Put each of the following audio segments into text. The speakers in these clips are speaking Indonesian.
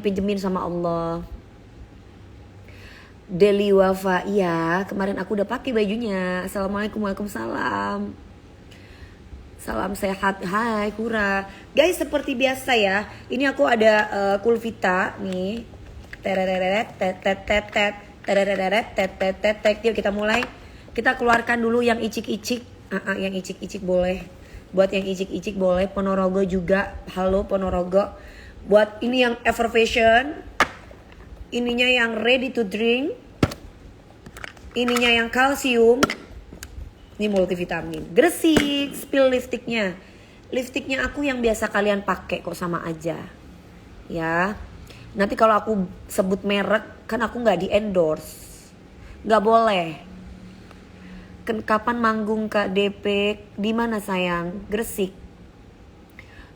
pinjemin sama Allah. Deli Wafa, iya kemarin aku udah pakai bajunya. Assalamualaikum, waalaikumsalam. Salam sehat, hai Kura. Guys, seperti biasa ya, ini aku ada Kulvita nih. Yuk kita mulai. Kita keluarkan dulu yang icik-icik. Yang icik-icik boleh. Buat yang icik-icik boleh. Ponorogo juga. Halo Ponorogo. Buat ini yang effervescent. Ininya yang ready to drink. Ininya yang kalsium. Ini multivitamin. Gresik, spill lipstiknya. Lipstiknya aku yang biasa kalian pakai kok, sama aja. Ya. Nanti kalau aku sebut merek, kan aku nggak di endorse. Nggak boleh. Kapan manggung Kak DP? Di mana sayang? Gresik.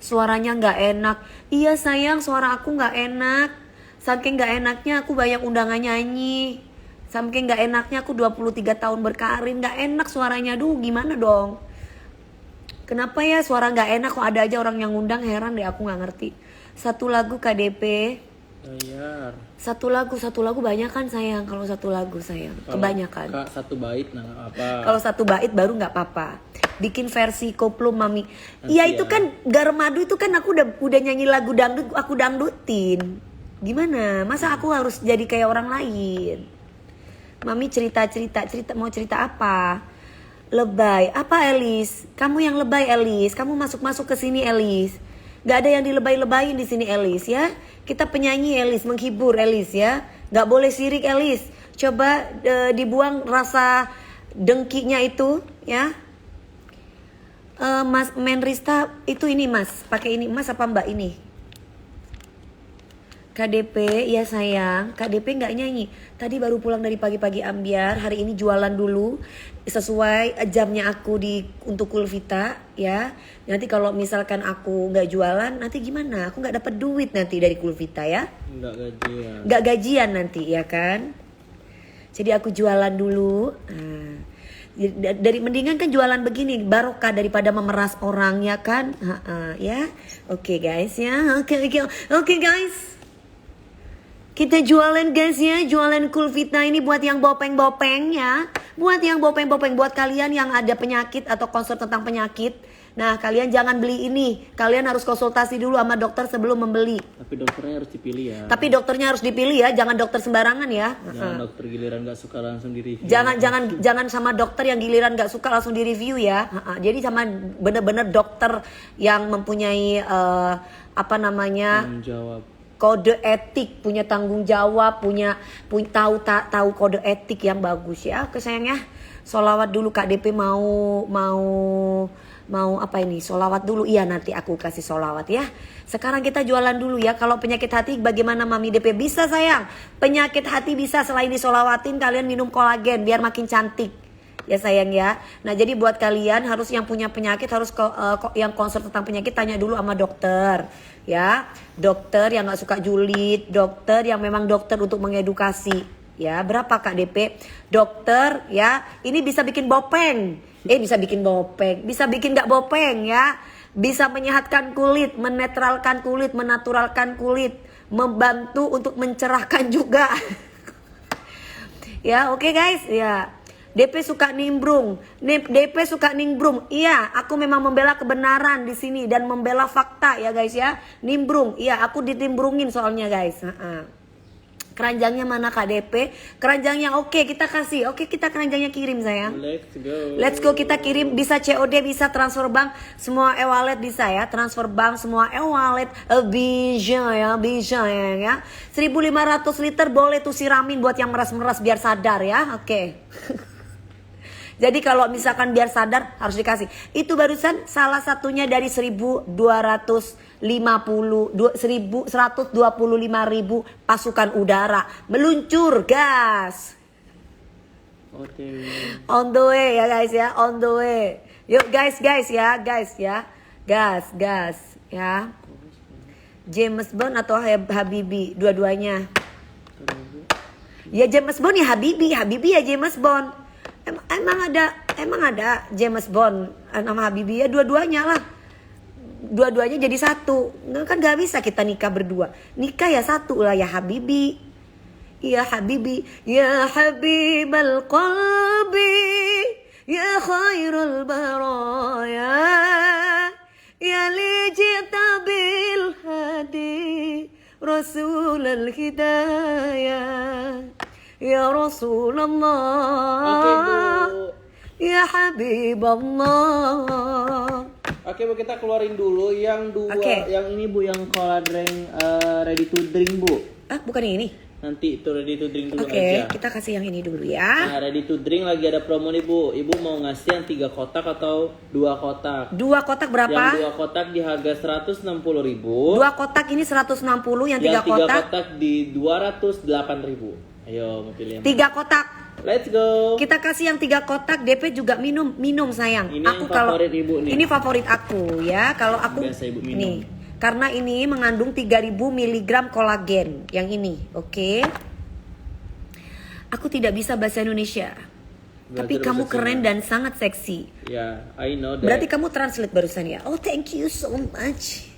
Suaranya nggak enak. Iya sayang, suara aku nggak enak. Saking nggak enaknya aku banyak undangan nyanyi. Saking gak enaknya aku 23 tahun berkarir, gak enak suaranya. Duh gimana dong. Kenapa ya suara gak enak kok ada aja orang yang ngundang, heran deh aku gak ngerti. Satu lagu KDP. Bayar. Satu lagu banyak kan sayang. Kalau satu lagu sayang, Kalau kebanyakan. Kak satu bait nah apa. Kalau satu bait baru gak apa-apa. Bikin versi koplo mami. Iya itu kan Garmadu itu kan aku udah nyanyi lagu dangdut, aku dangdutin. Gimana? Masa aku harus jadi kayak orang lain? Mami cerita mau cerita apa? Lebay. Apa Elis? Kamu yang lebay Elis. Kamu masuk ke sini Elis. Gak ada yang dilebay-lebayin di sini Elis ya. Kita penyanyi Elis, menghibur Elis ya. Gak boleh sirik Elis. Coba dibuang rasa dengkinya itu ya. Mas Menrista itu ini Mas, pakai ini Mas apa Mbak ini? KDP, ya sayang, KDP nggak nyanyi. Tadi baru pulang dari pagi-pagi ambiar, hari ini jualan dulu sesuai jamnya aku untuk Kulvita ya. Nanti kalau misalkan aku nggak jualan, nanti gimana? Aku nggak dapat duit nanti dari Kulvita ya. Nggak gajian. Nggak gajian nanti ya kan. Jadi aku jualan dulu. Dari mendingan kan jualan begini barokah daripada memeras orang ya kan. Ya, oke guys ya, oke guys. Kita jualan guys ya, jualan Kulvita ini buat yang bopeng-bopeng ya. Buat yang bopeng-bopeng, buat kalian yang ada penyakit atau konsul tentang penyakit. Nah kalian jangan beli ini, kalian harus konsultasi dulu sama dokter sebelum membeli. Tapi dokternya harus dipilih ya. Tapi dokternya harus dipilih ya, jangan dokter sembarangan ya. Jangan dokter giliran gak suka langsung di review. Jangan sama dokter yang giliran gak suka langsung di review ya. Jadi sama bener-bener dokter yang mempunyai Tanggung jawab. Kode etik, punya tanggung jawab, punya tahu kode etik yang bagus ya. Oke sayang ya. Sholawat dulu Kak DP mau apa ini? Sholawat dulu. Iya nanti aku kasih sholawat ya. Sekarang kita jualan dulu ya. Kalau penyakit hati bagaimana Mami DP? Bisa sayang. Penyakit hati bisa selain disolawatin kalian minum kolagen biar makin cantik. Ya sayang ya. Nah jadi buat kalian harus yang punya penyakit harus yang konsul tentang penyakit tanya dulu sama dokter. Ya, dokter yang gak suka julid, dokter yang memang dokter untuk mengedukasi. Ya, berapa Kak DP? Dokter ya, ini bisa bikin bopeng. Bisa bikin bopeng, bisa bikin gak bopeng ya. Bisa menyehatkan kulit, menetralkan kulit, menaturalkan kulit, membantu untuk mencerahkan juga. Ya, oke guys, ya. DP suka nimbrung. DP suka nimbrung. Iya, aku memang membela kebenaran di sini dan membela fakta ya guys ya. Nimbrung. Iya, aku ditimbrungin soalnya guys. Keranjangnya mana Kak DP? Keranjangnya oke, kita kasih. Oke, kita keranjangnya kirim sayang. Let's go kita kirim. Bisa COD, bisa transfer bank. Semua e-wallet bisa ya. Transfer bank, semua e-wallet. Bisa ya. 1.500 liter boleh tuh siramin buat yang meras-meras biar sadar ya. Oke. Jadi kalau misalkan biar sadar harus dikasih. Itu barusan salah satunya dari 125.000 pasukan udara meluncur gas. On the way ya guys ya, on the way. Yuk guys ya, gas ya. James Bond atau Habibie, dua-duanya. Ya James Bond ya Habibie ya James Bond. Emang ada James Bond nama Habibie ya dua-duanya lah. dua-duanya jadi satu. Kan gak bisa kita nikah berdua. Nikah ya satu lah ya habibi. Ya habibi, ya habibal qalbi, ya khairul baraya, ya li jita bil hadi, rasulul hidayah, ya Rasulullah, Oke Bu. ya Habiballah. Oke Bu, kita keluarin dulu yang dua. Oke. Yang ini Bu, yang cola drink ready to drink Bu. Ah, bukan yang ini. Nanti itu ready to drink dulu Oke, aja. kita kasih yang ini dulu ya. Nah, ready to drink lagi ada promo nih Bu. Ibu mau ngasih yang 3 kotak atau 2 kotak? 2 kotak berapa? Yang 2 kotak di harga 160.000. 2 kotak ini 160, yang 3 Yang 3 kotak kotak di 208.000. Ayo mau pilih yang 3 kotak. Let's go. Kita kasih yang 3 kotak, DP juga minum sayang. Ini Aku yang favorit Ibu nih. Ini favorit aku ya. Kalau aku Biasa Ibu minum. nih, karena ini mengandung 3000 mg kolagen yang ini, oke? Aku tidak bisa bahasa Indonesia. Tapi Belajar kamu bahasa keren Cina. dan sangat seksi. Ya, I know that. Berarti kamu translate barusan ya. Oh, thank you so much.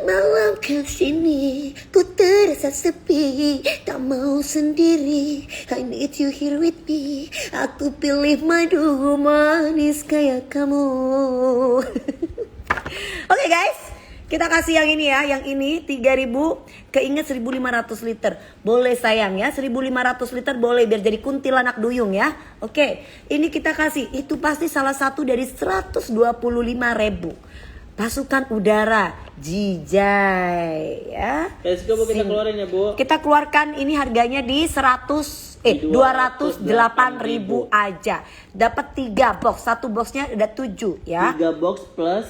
Malam kesini ku terasa sepi, tak mau sendiri. I need you here with me. Aku pilih madu manis kayak kamu. Oke guys, kita kasih yang ini ya. Yang ini 3000, keinget 1500 liter. Boleh sayang ya, 1500 liter boleh biar jadi kuntilanak duyung ya. Oke, ini kita kasih. Itu pasti salah satu dari 125.000 pasukan udara Jijai ya. Let's go Bu, kita keluarin ya Bu. Kita keluarkan ini harganya di 208.000 aja. Dapat 3 box. Satu boxnya ada 7 ya. 3 box plus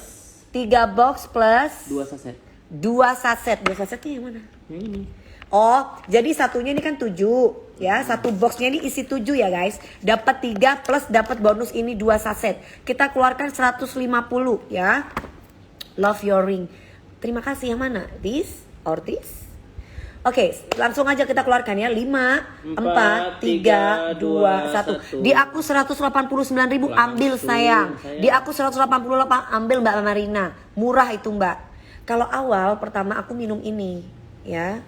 3 box plus 2 saset. 2 saset. 2 sasetnya yang mana? Yang ini. Oh, jadi satunya ini kan 7 ya. Satu boxnya ini isi 7 ya guys. Dapat 3 plus dapat bonus ini 2 saset. Kita keluarkan 150 ya. Love your ring. Terima kasih, yang mana? This or this? Oke, langsung aja kita keluarkan ya. 5, 4, 3, 2, 1. Di aku 189.000 ambil sayang. Di aku 188 ambil Mbak Marina. Murah itu Mbak. Kalau awal pertama aku minum ini ya.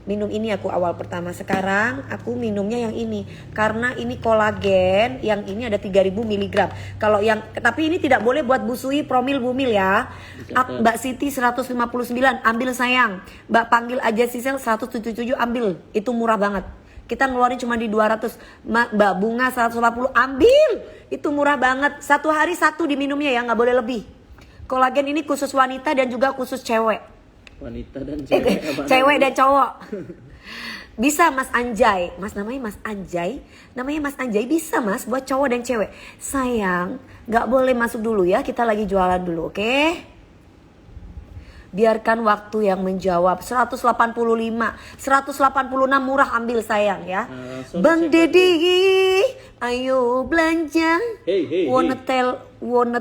Minum ini aku awal pertama. Sekarang aku minumnya yang ini. Karena ini kolagen, yang ini ada 3000 mg. Kalau yang, tapi ini tidak boleh buat busui promil bumil ya. Mbak Siti 159, ambil sayang. Mbak panggil aja Sisel 177, ambil. Itu murah banget. Kita ngeluarin cuma di 200. Mbak Bunga 180, ambil. Itu murah banget. Satu hari satu diminumnya ya, nggak boleh lebih. Kolagen ini khusus wanita dan juga khusus cewek. Wanita dan cewek. Cewek dan cowok. Bisa Mas Anjay. Mas namanya Mas Anjay. Namanya Mas Anjay bisa Mas buat cowok dan cewek. Sayang, gak boleh masuk dulu ya. Kita lagi jualan dulu, oke? Biarkan waktu yang menjawab. 185, 186 murah, ambil sayang ya. Bang Deddy, ayo belanja. Hey, wanna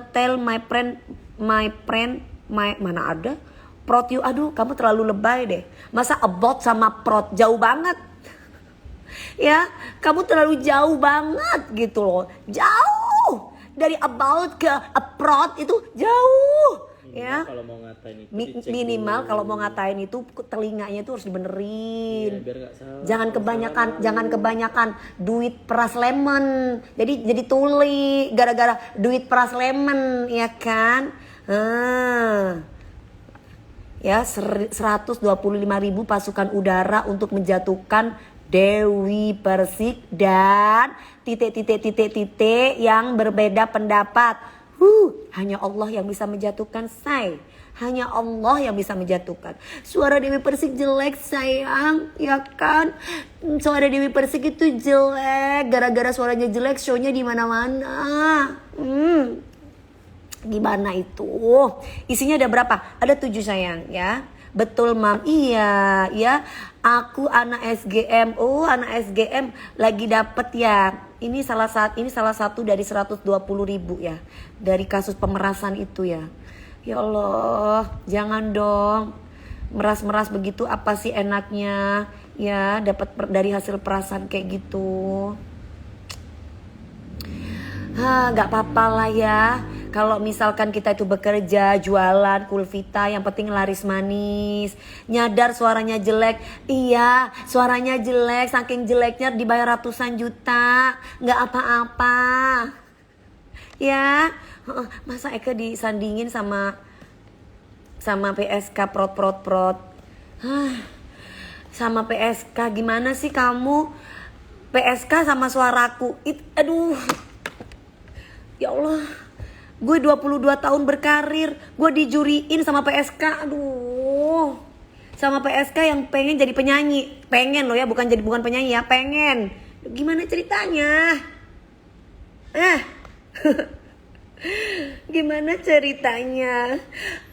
tell my friend, mana ada? Prot you, aduh kamu terlalu lebay deh. Masa about sama prot, jauh banget. Ya, kamu terlalu jauh banget gitu loh. Jauh. Dari about ke prot itu jauh. Ya. Kalau mau ngatain itu Minimal kalau mau ngatain itu telinganya itu harus dibenerin. Ya, biar gak salah. Jangan kebanyakan duit peras lemon. Jadi tuli gara-gara duit peras lemon, ya kan? Ya, 125.000 pasukan udara untuk menjatuhkan Dewi Persik dan titik yang berbeda pendapat. Hanya Allah yang bisa menjatuhkan say. Hanya Allah yang bisa menjatuhkan. Suara Dewi Persik jelek sayang, ya kan? Suara Dewi Persik itu jelek. Gara-gara suaranya jelek, show-nya di mana-mana. Gimana itu? Isinya ada berapa? Ada 7 sayang ya. Betul Mam. Iya ya. Aku anak SGM. Oh, anak SGM lagi dapet ya. Ini salah satu dari 120.000 ya. Dari kasus pemerasan itu ya. Ya Allah, jangan dong. Meras-meras begitu apa sih enaknya? Ya, dapat dari hasil perasan kayak gitu. Gak apa-apa lah ya. Kalau misalkan kita itu bekerja, jualan, kulvita, yang penting laris manis. Nyadar suaranya jelek. Iya, suaranya jelek, saking jeleknya dibayar ratusan juta. Nggak apa-apa. Ya, masa Eka disandingin sama PSK prot. Sama PSK gimana sih kamu? PSK sama suaraku. Aduh. Ya Allah. Gue 22 tahun berkarir, gue dijuriin sama PSK. Aduh. Sama PSK yang pengen jadi penyanyi. Pengen loh ya, bukan penyanyi ya, pengen. Gimana ceritanya? Gimana ceritanya?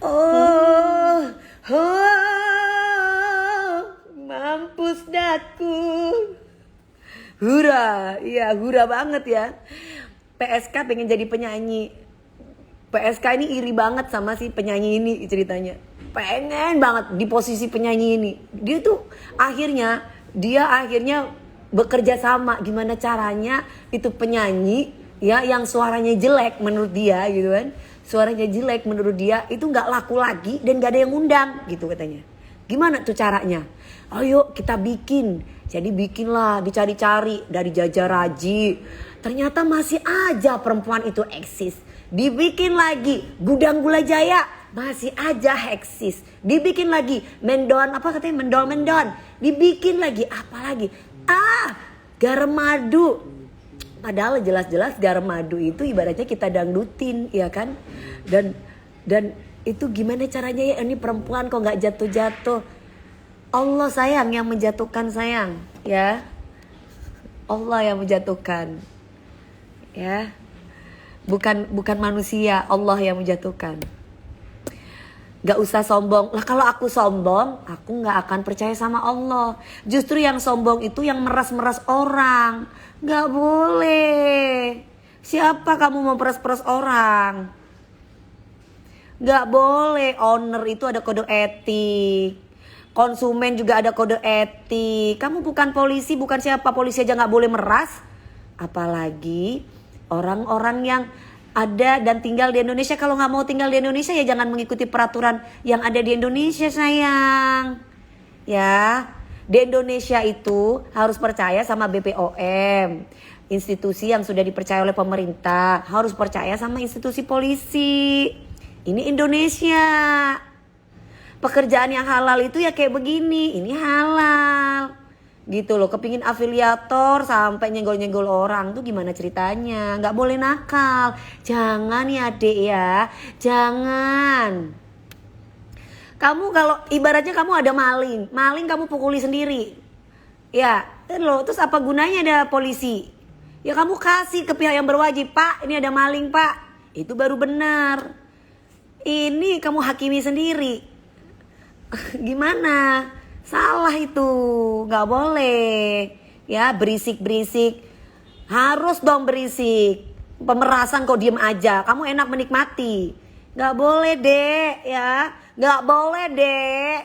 Oh, mampus daku. Hura, iya hura banget ya. PSK pengen jadi penyanyi. PSK ini iri banget sama si penyanyi ini ceritanya. Pengen banget di posisi penyanyi ini. Dia akhirnya bekerja sama. Gimana caranya itu penyanyi ya yang suaranya jelek menurut dia gitu kan. Suaranya jelek menurut dia itu gak laku lagi dan gak ada yang ngundang gitu katanya. Gimana tuh caranya? Ayo kita bikin. Jadi bikinlah, dicari-cari dari Jaja Raji. Ternyata masih aja perempuan itu eksis. Dibikin lagi Gudang Gula Jaya, masih aja eksis. Dibikin lagi Mendon, apa katanya Mendon. Dibikin lagi apa lagi? Garam madu. Padahal jelas-jelas garam madu itu ibaratnya kita dangdutin, ya kan? Dan itu gimana caranya ya, ini perempuan kok nggak jatuh-jatuh? Allah sayang yang menjatuhkan sayang, ya. Allah yang menjatuhkan, ya. Bukan manusia, Allah yang menjatuhkan. Gak usah sombong. Lah kalau aku sombong, aku gak akan percaya sama Allah. Justru yang sombong itu yang meras-meras orang. Gak boleh. Siapa kamu mau peras-peras orang? Gak boleh. Owner itu ada kode etik. Konsumen juga ada kode etik. Kamu bukan polisi, bukan siapa. Polisi aja gak boleh meras. Apalagi orang-orang yang ada dan tinggal di Indonesia. Kalau nggak mau tinggal di Indonesia ya jangan mengikuti peraturan yang ada di Indonesia sayang. Ya, di Indonesia itu harus percaya sama BPOM, institusi yang sudah dipercaya oleh pemerintah. Harus percaya sama institusi polisi. Ini Indonesia. Pekerjaan yang halal itu ya kayak begini. Ini halal. Gitu loh, kepingin afiliator sampai nyenggol-nyenggol orang tuh gimana ceritanya? Nggak boleh nakal. Jangan ya dek ya, jangan. Kamu kalau ibaratnya kamu ada maling kamu pukuli sendiri. Ya, terus apa gunanya ada polisi? Ya kamu kasih ke pihak yang berwajib, Pak ini ada maling Pak. Itu baru benar. Ini kamu hakimi sendiri. Gimana? Salah itu, gak boleh. Ya berisik-berisik. Harus dong berisik. Pemerasan kok diem aja. Kamu enak menikmati. Gak boleh dek ya. Gak boleh dek.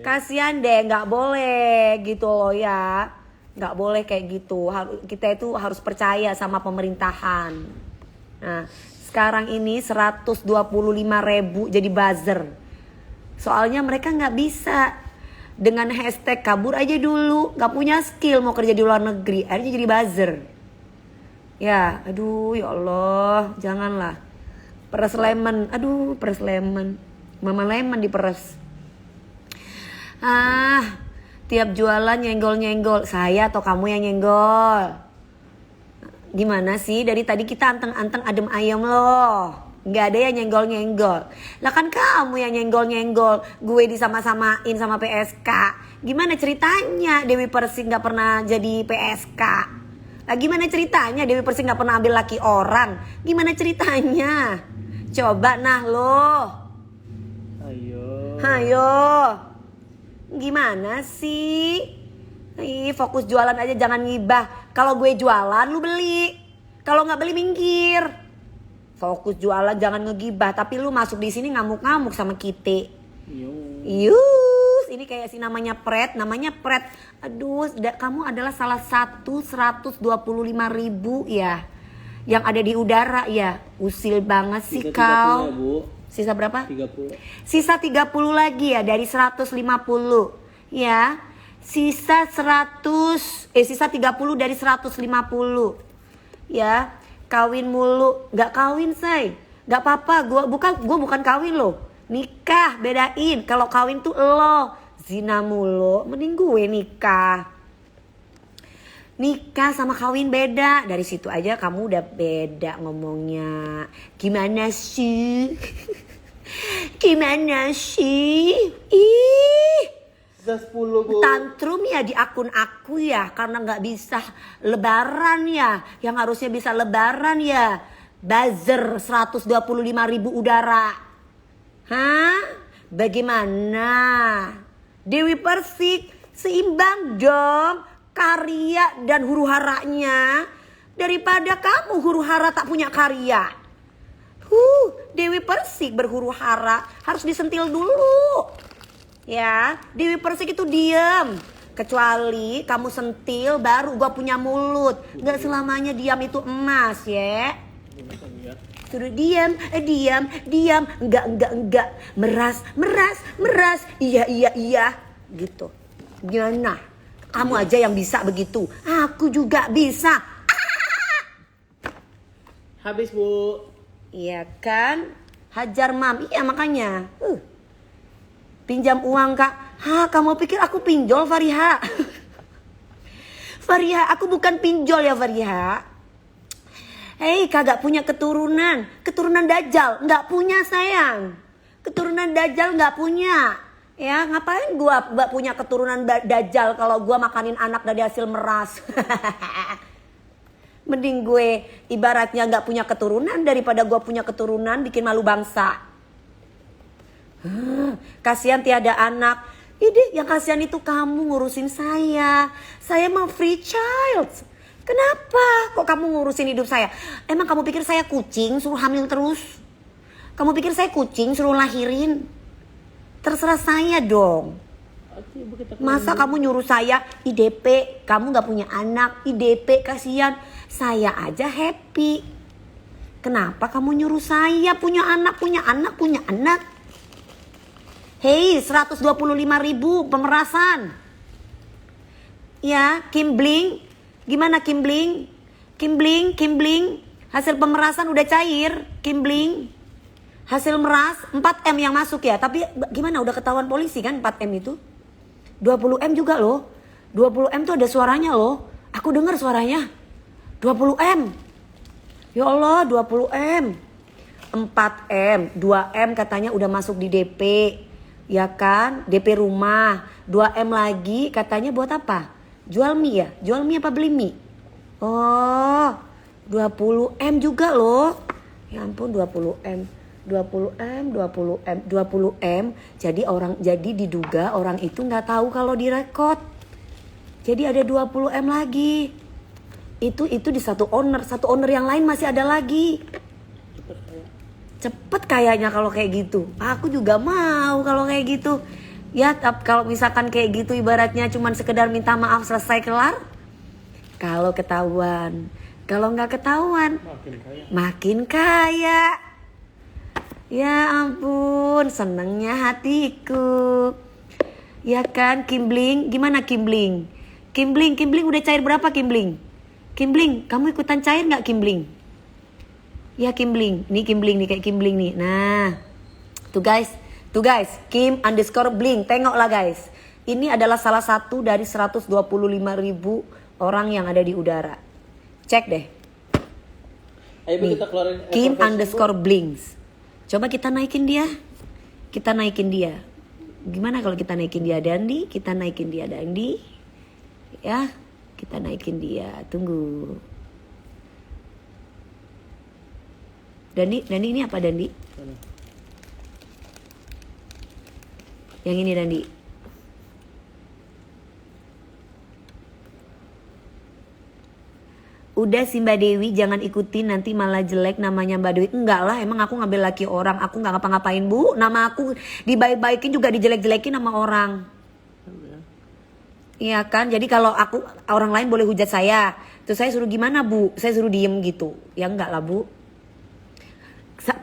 Kasian deh, gak boleh gitu loh ya. Gak boleh kayak gitu. Kita itu harus percaya sama pemerintahan. Nah sekarang ini 125.000 jadi buzzer. Soalnya mereka gak bisa dengan hashtag kabur aja dulu. Gak punya skill mau kerja di luar negeri. Akhirnya jadi buzzer. Ya aduh ya Allah. Janganlah. Peres lemon. Aduh peres lemon. Mama lemon diperes. Tiap jualan nyenggol-nyenggol. Saya atau kamu yang nyenggol? Gimana sih? Dari tadi kita anteng-anteng adem ayam loh. Gak ada yang nyenggol-nyenggol. Lah kan kamu yang nyenggol-nyenggol. Gue disama-samain sama PSK. Gimana ceritanya Dewi Persik gak pernah jadi PSK? Lah gimana ceritanya Dewi Persik gak pernah ambil laki orang? Gimana ceritanya? Coba nah lo. Ayo. Gimana sih? Fokus jualan aja jangan ngibah. Kalau gue jualan lu beli. Kalau gak beli minggir. Fokus jualan jangan ngegibah. Tapi lu masuk di sini ngamuk-ngamuk sama kita. Yus, ini kayak si namanya Pret. Aduh, kamu adalah salah satu 125.000 ya. yang ada di udara ya. Usil banget sih 30 kau. ya, Bu. Sisa berapa? 30. Sisa 30 lagi ya dari 150 ya. Sisa 30 dari 150 ya. Kawin mulu, nggak kawin say, nggak apa-apa. Gue bukan kawin loh, nikah bedain. Kalau kawin tuh lo zina mulu, mending gue nikah. Nikah sama kawin beda. Dari situ aja kamu udah beda ngomongnya. Gimana sih? Gimana sih? Ih, Sisa 10, Bu. tantrum ya di akun aku ya karena nggak bisa lebaran ya. Yang harusnya bisa lebaran ya. Buzzer 125.000 udara. Hah? Bagaimana? Dewi Persik seimbang dong karya dan huru haranya daripada kamu huru hara tak punya karya. Dewi Persik berhuru hara harus disentil dulu. Ya, Dewi Persik itu diem. Kecuali kamu sentil baru gua punya mulut. Gak selamanya diam itu emas ya. Suruh diam. Enggak. Meras. Iya. Gitu. Gimana? Kamu aja yang bisa begitu. Aku juga bisa. Habis, Bu. Iya kan? Hajar mam. Iya makanya. Pinjam uang kak. Kamu pikir aku pinjol Fariha? Fariha, aku bukan pinjol ya Fariha. Hei, kagak punya keturunan. Keturunan Dajjal. Nggak punya sayang. Keturunan Dajjal nggak punya. Ya ngapain gua punya keturunan Dajjal kalau gua makanin anak dari hasil meras. Mending gue ibaratnya nggak punya keturunan daripada gua punya keturunan bikin malu bangsa. Kasihan tiada anak. Ide yang kasihan itu kamu ngurusin saya. Saya mah free child. Kenapa kok kamu ngurusin hidup saya? Emang kamu pikir saya kucing suruh hamil terus? Kamu pikir saya kucing suruh lahirin? Terserah saya dong. Oke, Bu, kita Masa kamu nyuruh saya IDP, kamu gak punya anak, IDP kasihan. Saya aja happy. Kenapa kamu nyuruh saya punya anak? Hei, 125.000 pemerasan. Ya, Kim Bling. Gimana Kim Bling? Kim Bling. Hasil pemerasan udah cair, Kim Bling. Hasil meras 4M yang masuk ya. Tapi gimana udah ketahuan polisi kan 4M itu? 20M juga loh. 20M tuh ada suaranya loh. Aku dengar suaranya. 20M. Ya Allah 20M. 4M, 2M katanya udah masuk di DP. Ya kan? DP rumah. 2M lagi katanya buat apa? Jual mie ya? Jual mie apa beli mie? Oh 20M juga loh. Ya ampun 20M. 20M. Jadi diduga orang itu nggak tahu kalau direkod. Jadi ada 20M lagi. Itu di satu owner yang lain masih ada lagi. Cepet kayaknya kalau kayak gitu. Aku juga mau kalau kayak gitu. Ya kalau misalkan kayak gitu ibaratnya cuman sekedar minta maaf selesai kelar. Kalau ketahuan. Kalau nggak ketahuan makin kaya. Ya ampun, senengnya hatiku. Ya kan, Kim Bling, gimana Kim Bling? Kim Bling udah cair berapa Kim Bling? Kim Bling, kamu ikutan cair nggak Kim Bling? Ya Kim Bling, nih Kim Bling nih kayak Kim Bling nih. Nah, tuh guys, Kim_Bling, tengoklah guys. Ini adalah salah satu dari 125.000 orang yang ada di udara. Cek deh. Ayo Bu, kita keluarin Kim_Blings. Coba kita naikin dia. Gimana kalau kita naikin dia Dandi? Ya, kita naikin dia. Tunggu. Dandi ini apa Dandi? Yang ini Dandi. Udah sih Mbak Dewi, jangan ikutin nanti malah jelek namanya Mbak Dewi. Enggak lah, emang aku ngambil laki orang. Aku gak ngapa-ngapain Bu. Nama aku dibaik-baikin juga dijelek-jelekin sama orang. Iya kan? Jadi kalau orang lain boleh hujat saya, terus saya suruh gimana Bu? Saya suruh diem gitu. Ya enggak lah Bu.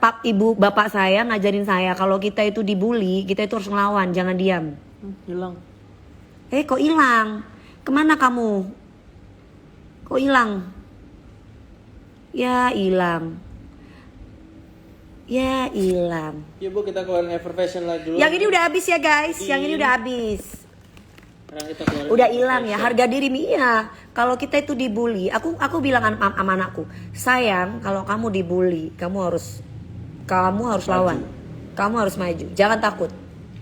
Ibu bapak saya ngajarin saya kalau kita itu dibully, kita itu harus ngelawan, jangan diam. Hilang. Kok hilang? Kemana kamu? Kok hilang? Ya hilang. Ya hilang. Ya Bu, kita keluarin effervescent lagi dulu. Yang ini udah habis ya guys, yang ini udah habis. Sekarang kita keluarin Udah hilang ya, effervescent. harga diri iya. Kalau kita itu dibully, aku bilang sama anakku, sayang kalau kamu dibully, kamu harus lawan. Kamu harus maju, jangan takut.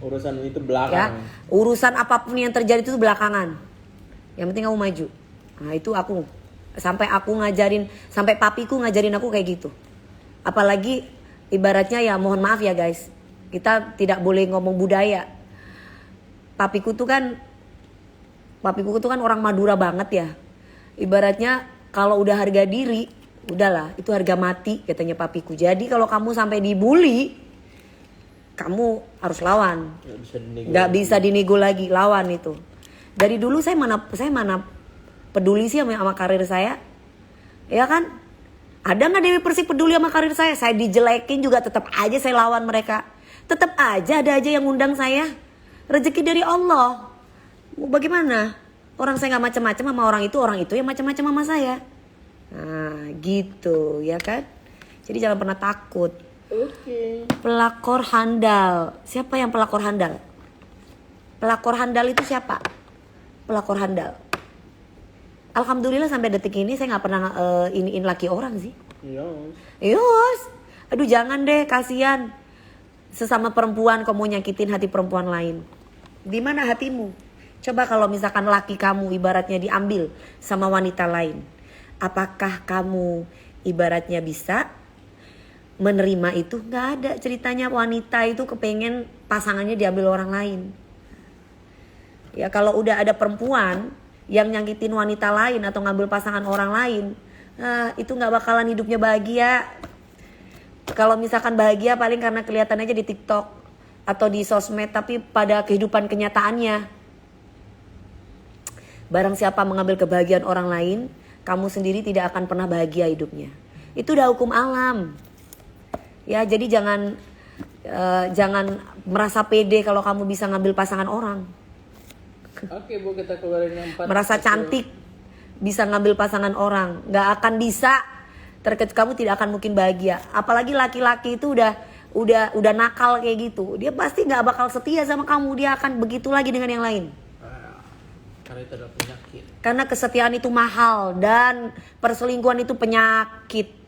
Urusan itu Ya, belakang. urusan apapun yang terjadi itu belakangan. Yang penting kamu maju. Nah itu aku, sampai papiku ngajarin aku kayak gitu. Apalagi ibaratnya ya mohon maaf ya guys, kita tidak boleh ngomong budaya. Papiku tuh kan orang Madura banget ya. Ibaratnya kalau udah harga diri, udahlah itu harga mati katanya papiku. Jadi kalau kamu sampai dibully, kamu harus lawan. Nggak bisa dinego lagi, lawan itu. Dari dulu saya mana peduli sih sama karir saya, ya kan? Ada nggak Dewi Persik peduli sama karir saya? Saya dijelekin juga tetap aja saya lawan mereka. Tetap aja ada aja yang ngundang saya. Rezeki dari Allah. Mau bagaimana? Orang saya nggak macam-macam sama orang itu yang macam-macam sama saya. Nah, gitu ya kan? Jadi jangan pernah takut. Oke. Pelakor handal. Siapa yang pelakor handal? Pelakor handal itu siapa? Pelakor handal. Alhamdulillah sampai detik ini saya nggak pernah iniin laki orang sih. Yos. Aduh jangan deh, kasihan. Sesama perempuan kamu mau nyakitin hati perempuan lain. Di mana hatimu? Coba kalau misalkan laki kamu ibaratnya diambil sama wanita lain. Apakah kamu ibaratnya bisa menerima itu? Nggak ada. Ceritanya wanita itu kepengen pasangannya diambil orang lain. Ya kalau udah ada perempuan yang nyakitin wanita lain atau ngambil pasangan orang lain, itu nggak bakalan hidupnya bahagia. Kalau misalkan bahagia paling karena kelihatan aja di TikTok atau di sosmed, tapi pada kehidupan kenyataannya, barang siapa mengambil kebahagiaan orang lain, kamu sendiri tidak akan pernah bahagia hidupnya. Itu udah hukum alam. Ya jadi jangan merasa pede kalau kamu bisa ngambil pasangan orang. Oke Bu, kita keluarin yang 4. Merasa cantik bisa ngambil pasangan orang, nggak akan bisa. Kamu tidak akan mungkin bahagia. Apalagi laki-laki itu udah nakal kayak gitu, dia pasti nggak bakal setia sama kamu. Dia akan begitu lagi dengan yang lain. Karena itu adalah penyakit. Karena kesetiaan itu mahal dan perselingkuhan itu penyakit.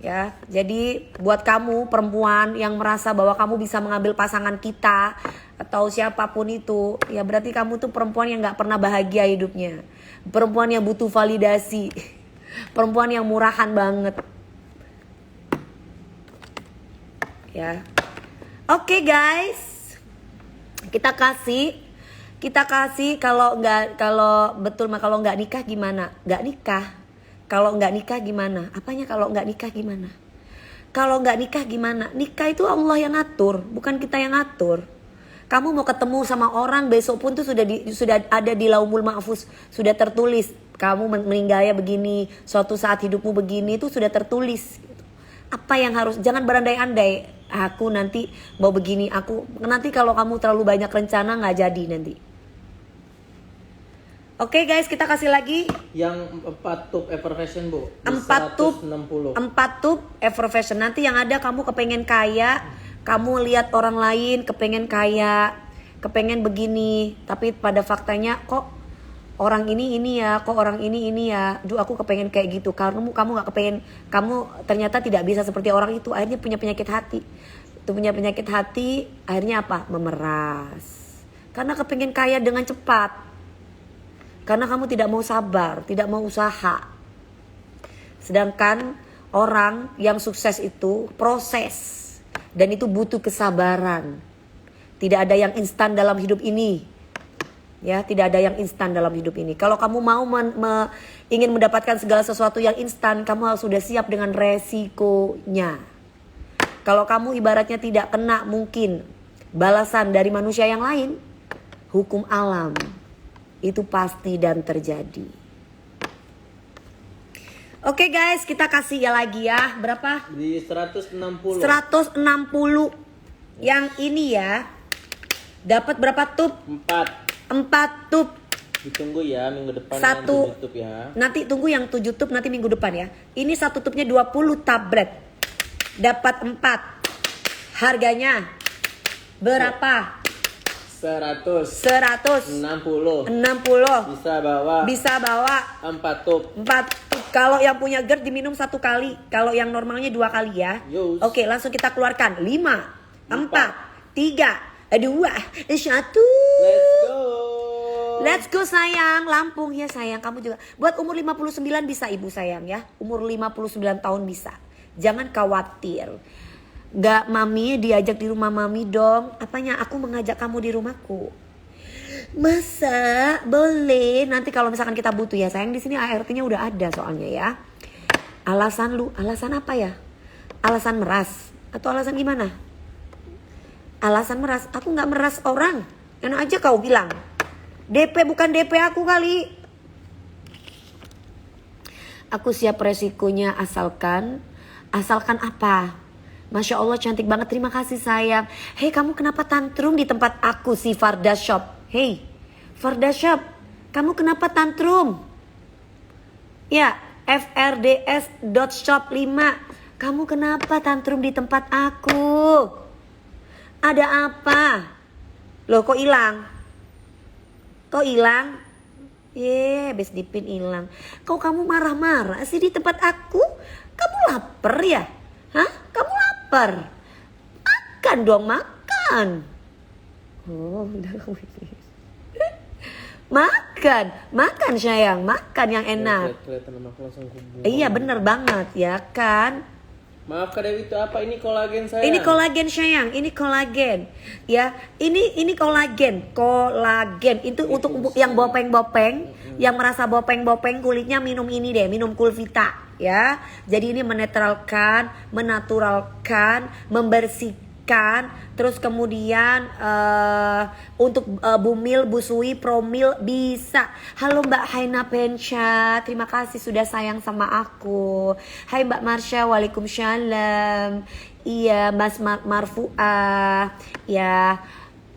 Ya, jadi buat kamu perempuan yang merasa bahwa kamu bisa mengambil pasangan kita atau siapapun itu, ya berarti kamu tuh perempuan yang nggak pernah bahagia hidupnya. Perempuan yang butuh validasi, perempuan yang murahan banget. Ya, oke guys, kita kasih kalau nggak nikah gimana? Nggak nikah. Kalau nggak nikah gimana? Apanya kalau nggak nikah gimana? Kalau nggak nikah gimana? Nikah itu Allah yang ngatur, bukan kita yang ngatur. Kamu mau ketemu sama orang besok pun tuh sudah ada di Laumul Mahfuz, sudah tertulis. Kamu meninggalnya begini, suatu saat hidupmu begini, itu sudah tertulis. Apa yang harus? Jangan berandai-andai. Aku nanti mau begini, nanti kalau kamu terlalu banyak rencana nggak jadi nanti. Oke guys, kita kasih lagi Yang 4 tub effervescent Bu. 4 tub 160. 4 tub effervescent. Nanti yang ada kamu kepengen kaya, kamu lihat orang lain kepengen kaya, kepengen begini, tapi pada faktanya kok orang ini ya, kok orang ini ya. Duh, aku kepengen kayak gitu. Kamu nggak kepengen, kamu ternyata tidak bisa seperti orang itu. Akhirnya punya penyakit hati. Itu punya penyakit hati, akhirnya apa? Memeras. Karena kepengen kaya dengan cepat. Karena kamu tidak mau sabar, tidak mau usaha. Sedangkan orang yang sukses itu proses. Dan itu butuh kesabaran. Tidak ada yang instan dalam hidup ini. Ya, tidak ada yang instan dalam hidup ini. Kalau kamu mau ingin mendapatkan segala sesuatu yang instan, kamu harus sudah siap dengan resikonya. Kalau kamu ibaratnya tidak kena mungkin balasan dari manusia yang lain, hukum alam itu pasti dan terjadi. Oke guys, kita kasih ya lagi ya. Berapa? Di 160. 160. Yang ini ya. Dapat berapa tup? 4 tup. Ditunggu ya minggu depan Satu. yang 7 tup ya. Nanti tunggu yang 7 tup nanti minggu depan ya. Ini satu tupnya 20 tablet. Dapat 4. Harganya berapa? 160. 160. Bisa bawa 4 tup. 4 tup. Kalau yang punya GERD diminum 1 kali. Kalau yang normalnya 2 kali ya. Yus. Oke, langsung kita keluarkan. 5, 4, 3, 2, 1. Let's go. Let's go sayang. Lampung ya sayang. Kamu juga. Buat umur 59 bisa ibu sayang ya. Umur 59 tahun bisa. Jangan khawatir. Gak mami diajak di rumah mami dong. Apanya aku mengajak kamu di rumahku. Masa boleh. Nanti kalau misalkan kita butuh ya sayang. Di sini ART-nya udah ada soalnya ya. Alasan apa ya? Alasan meras atau alasan gimana? Alasan meras. Aku gak meras orang. Enak aja kau bilang. DP bukan DP aku kali. Aku siap resikonya asalkan apa? Masya Allah cantik banget, terima kasih sayang. Hei kamu kenapa tantrum di tempat aku si Farda Shop? Hei Farda Shop, kamu kenapa tantrum? Ya frds.shop 5. Kamu kenapa tantrum di tempat aku? Ada apa? Loh kok hilang? Kok hilang? Habis dipin hilang. Kok kamu marah-marah sih di tempat aku? Kamu lapar ya? Hah? Kamu lapar? Makan dong, makan. Oh, udah kamu ini. Makan sayang, makan yang enak. Iya bener banget ya kan. Maaf Kak Dewi, itu apa? Ini kolagen sayang. Ini kolagen sayang, ini kolagen. Ya, ini kolagen. Itu untuk yang bopeng-bopeng, yang merasa bopeng-bopeng kulitnya minum ini deh, minum Kulvita ya. Jadi ini menetralkan, menaturalkan, membersihkan, terus kemudian untuk bumil, busui, promil bisa. Halo Mbak Haina Pensha, terima kasih sudah sayang sama aku. Hai Mbak Marsha, waalaikumsalam. Iya Mas Marfuah, ya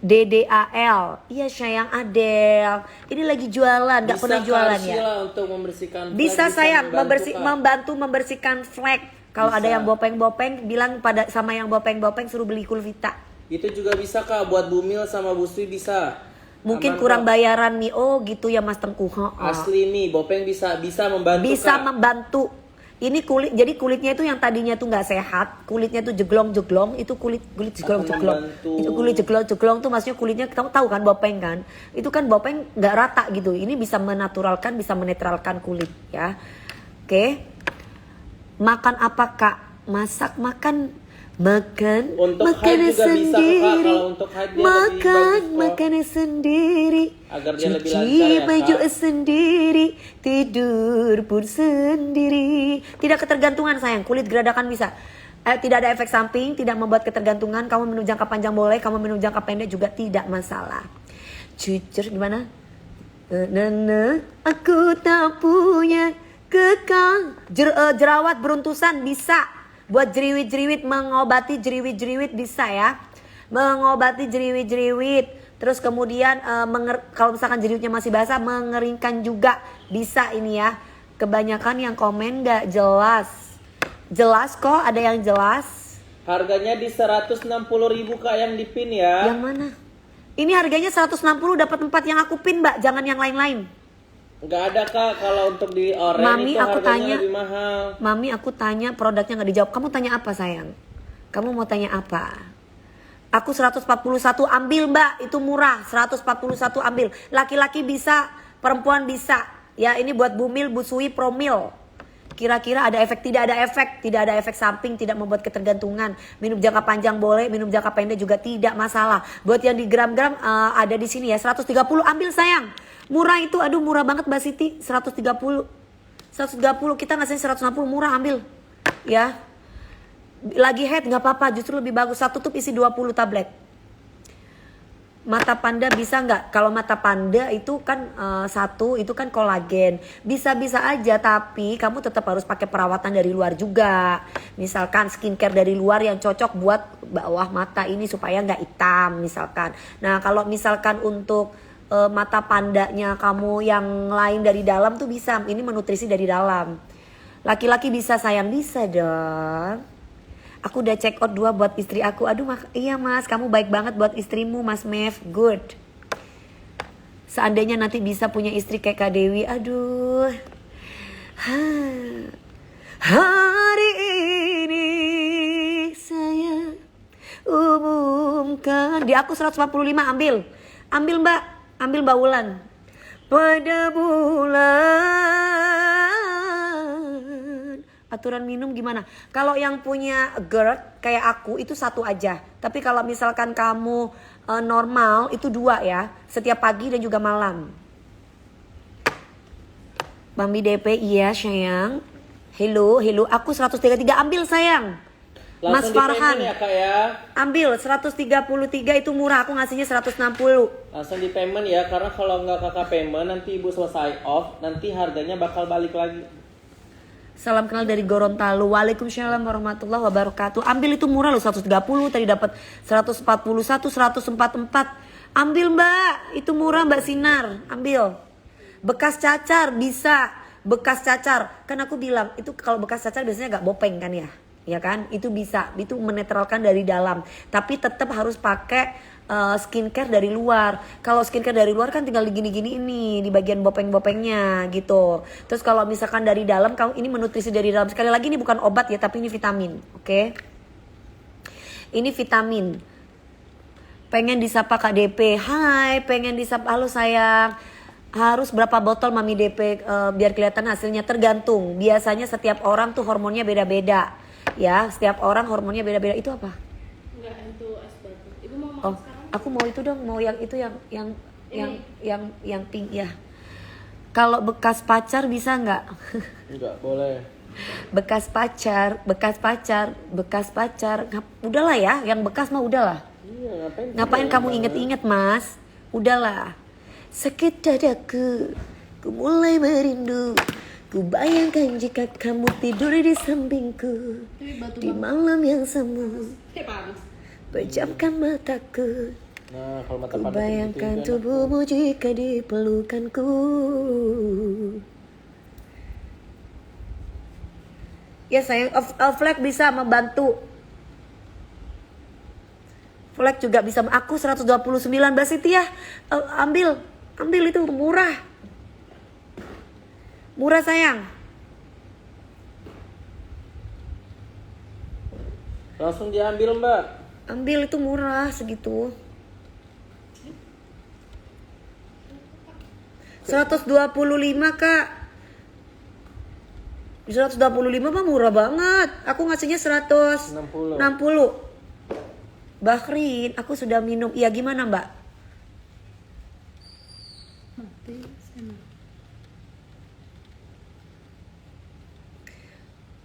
DDAL, iya sayang Adel. Ini lagi jualan, nggak pernah jualan ya? Untuk membersihkan bisa flek, sayang, bisa membantu membersihkan flek. Kalau ada yang bopeng-bopeng, bilang sama yang bopeng-bopeng suruh beli Kulvita. Itu juga bisa Kak, buat bumil sama busui bisa. Mungkin Aman, kurang Kak. bayaran nih. Oh gitu ya Mas Tengku. Asli nih, bopeng bisa membantu. Bisa Kak. membantu. Ini kulit, jadi kulitnya itu yang tadinya tuh nggak sehat, kulitnya tuh jeglong-jeglong, itu kulit jeglong-jeglong. Itu kulit jeglong-jeglong tuh maksudnya kulitnya kamu tahu kan bopeng kan? Itu kan bopeng nggak rata gitu. Ini bisa menaturalkan, bisa menetralkan kulit ya. Oke. Makan apa Kak? Masak makan Untuk makanan haid juga bisa, Kak. sendiri. Kalau untuk haid dia lebih bagus, Kak. Makanan sendiri. Agar dia lebih Cuci lancar ya, baju Kak. sendiri, tidur pun sendiri. Tidak ketergantungan sayang, kulit geradakan bisa. Tidak ada efek samping, tidak membuat ketergantungan. Kamu minum jangka panjang boleh, kamu minum jangka pendek juga tidak masalah. Jujur gimana? Aku tak punya kekang. Jerawat beruntusan bisa. Buat jeriwit-jeriwit, mengobati jeriwit-jeriwit bisa ya. Mengobati jeriwit-jeriwit. Terus kemudian kalau misalkan jeriwitnya masih basah, mengeringkan juga bisa ini ya. Kebanyakan yang komen gak jelas. Jelas kok, ada yang jelas. Harganya di 160.000 Kak yang di pin ya. Yang mana? Ini harganya 160 dapat 4 yang aku pin Mbak, jangan yang lain-lain. Nggak ada Kak, kalau untuk di orange Mami, itu aku harganya tanya. lebih mahal. Mami aku tanya produknya gak dijawab. Kamu tanya apa sayang? Kamu mau tanya apa? Aku 141 ambil Mbak, itu murah. 141 ambil. Laki-laki bisa, perempuan bisa. Ya ini buat bumil, busui, promil. Kira-kira ada efek? Tidak ada efek. Tidak ada efek samping, tidak membuat ketergantungan. Minum jangka panjang boleh, minum jangka pendek juga tidak masalah. Buat yang di gram-gram ada di sini ya. 130 ambil sayang. Murah itu, aduh murah banget Mbak Siti. 130 kita ngasih 160 murah, ambil ya. Lagi head nggak apa-apa, justru lebih bagus. Satu tutup isi 20 tablet. Mata panda bisa nggak? Kalau mata panda itu kan satu itu kan kolagen. Bisa-bisa aja, tapi kamu tetap harus pakai perawatan dari luar juga. Misalkan skincare dari luar yang cocok buat bawah mata ini supaya nggak hitam misalkan. Nah kalau misalkan untuk mata pandanya kamu yang lain dari dalam tuh bisa. Ini menutrisi dari dalam. Laki-laki bisa sayang, bisa dong. Aku udah check out 2 buat istri aku. Aduh iya mas, kamu baik banget buat istrimu mas Mev. Good. Seandainya nanti bisa punya istri kayak Kak Dewi. Aduh. Hari ini saya umumkan. Di aku 145 ambil. Ambil mbak. Ambil Mbak Wulan. Pada bulan. Aturan minum gimana? Kalau yang punya GERD kayak aku itu 1 aja. Tapi kalau misalkan kamu normal itu 2 ya. Setiap pagi dan juga malam. Bambi DP iya sayang. Hello. Aku 133 ambil sayang. Mas Langsung Farhan di payment ya kak ya. ambil 133 itu murah. Aku ngasihnya 160. Langsung di payment ya. Karena kalau nggak kakak payment nanti ibu selesai off. Nanti harganya bakal balik lagi. Salam kenal dari Gorontalo. Waalaikumsalam warahmatullahi wabarakatuh. Ambil itu murah loh 130. Tadi dapat 141, 144. Ambil mbak. Itu murah mbak Sinar. Ambil. Bekas cacar bisa. Bekas cacar. Kan aku bilang itu kalau bekas cacar biasanya gak bopeng kan ya. Ya kan? Itu bisa. Itu menetralkan dari dalam. Tapi tetap harus pakai skincare dari luar. Kalau skincare dari luar kan tinggal digini-gini ini di bagian bopeng-bopengnya gitu. Terus kalau misalkan dari dalam, kamu ini menutrisi dari dalam. Sekali lagi ini bukan obat ya, tapi ini vitamin, oke? Ini vitamin. Pengen disapa Kak DP. Hai, pengen disapa. Halo sayang. Harus berapa botol Mami DP biar kelihatan hasilnya? Tergantung. Biasanya setiap orang tuh hormonnya beda-beda. Ya, setiap orang hormonnya beda-beda. Itu apa? Enggak, itu es batu. Ibu mau makan Oh, sekarang? aku mau itu dong, mau yang itu yang pink ya. Kalau bekas pacar bisa nggak? Enggak boleh. bekas pacar. Udahlah ya, yang bekas mah udahlah. Iya Ngapain kamu inget-inget mas? Udahlah. Sakit dadaku, ku mulai merindu. Ku bayangkan jika kamu tidur di sampingku Tapi batu di banget. malam yang semu. Panas. Pejamkan mataku. Nah kalau mata Ku panas bayangkan gitu, tubuhmu jika dipelukanku. Ya sayang, Flag bisa membantu. Flag juga bisa. Aku 129 Mbak Siti ya. Ambil itu murah. Murah sayang. langsung diambil mbak. Ambil itu murah segitu. 125 kak. 125 mah murah banget. Aku ngasihnya 160. 60. Bahrin, aku sudah minum. Iya gimana mbak? Mati sana.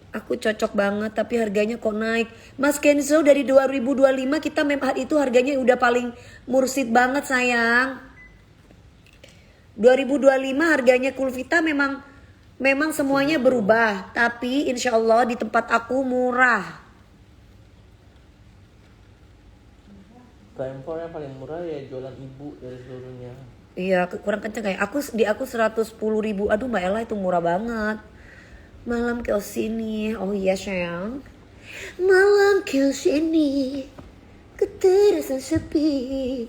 Aku cocok banget tapi harganya kok naik. Mas Kenzo dari 2025 kita memang itu harganya udah paling mursid banget sayang. 2025 harganya Kulvita memang semuanya berubah. Tapi insya Allah di tempat aku murah. Tempo yang paling murah ya jualan ibu dari seluruhnya. Iya kurang kenceng kayak aku 110.000. Aduh Mbak Ella itu murah banget. Malam kau sini. Oh iya sayang. Malam kau sini. Ku terasa sepi.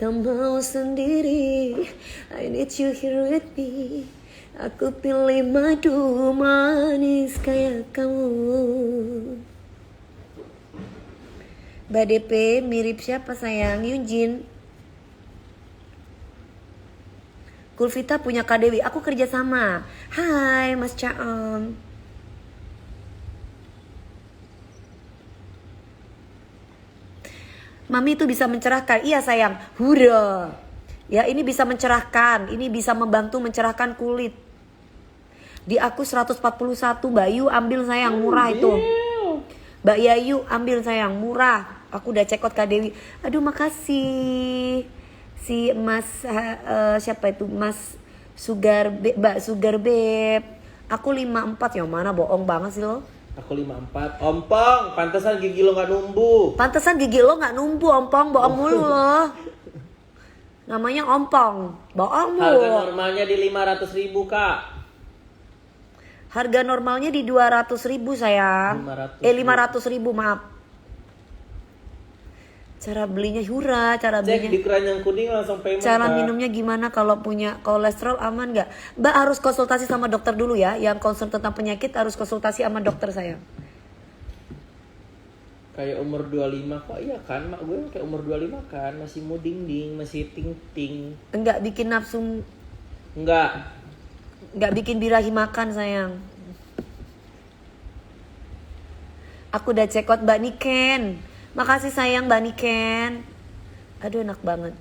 Kau mau sendiri. I need you here with me. Aku pilih madu manis kayak kamu. Mbak DP mirip siapa sayang? Yunjin. Kulvita punya Kak Dewi. Aku kerja sama. Hai Mas Caam. Mami itu bisa mencerahkan. Iya sayang. Hura. Ya ini bisa mencerahkan. Ini bisa membantu mencerahkan kulit. Di aku 141 Mbak Yu ambil sayang murah itu. Mbak Yayu ambil sayang murah. Aku udah cek out Kak Dewi. Aduh makasih. Si Mas siapa itu? Mas Mbak Sugar Beb. Aku 54, yang mana bohong banget sih lo. Aku 54. Ompong, pantesan gigi lo nggak numbuh. Pantesan gigi lo nggak numbuh, Ompong, bohong mulu lo. Namanya Ompong, bohong mulu. Harga normalnya di 500.000 Kak. Harga normalnya di 200.000 sayang. 500.000 maaf. Cara belinya hura, cara Cek belinya. di keranjang kuning langsung payment. Cara Kak. minumnya gimana kalau punya kolesterol aman nggak? Mbak harus konsultasi sama dokter dulu ya. Yang concern tentang penyakit harus konsultasi sama dokter sayang. Kayak umur 25 kok, iya kan? Mak gue kayak umur 25 kan, masih muding-ding, masih ting-ting. Enggak bikin nafsu, Enggak. enggak bikin birahi makan sayang. Aku udah check out Mbak Niken. Makasih sayang Mbak Niken. Aduh enak banget.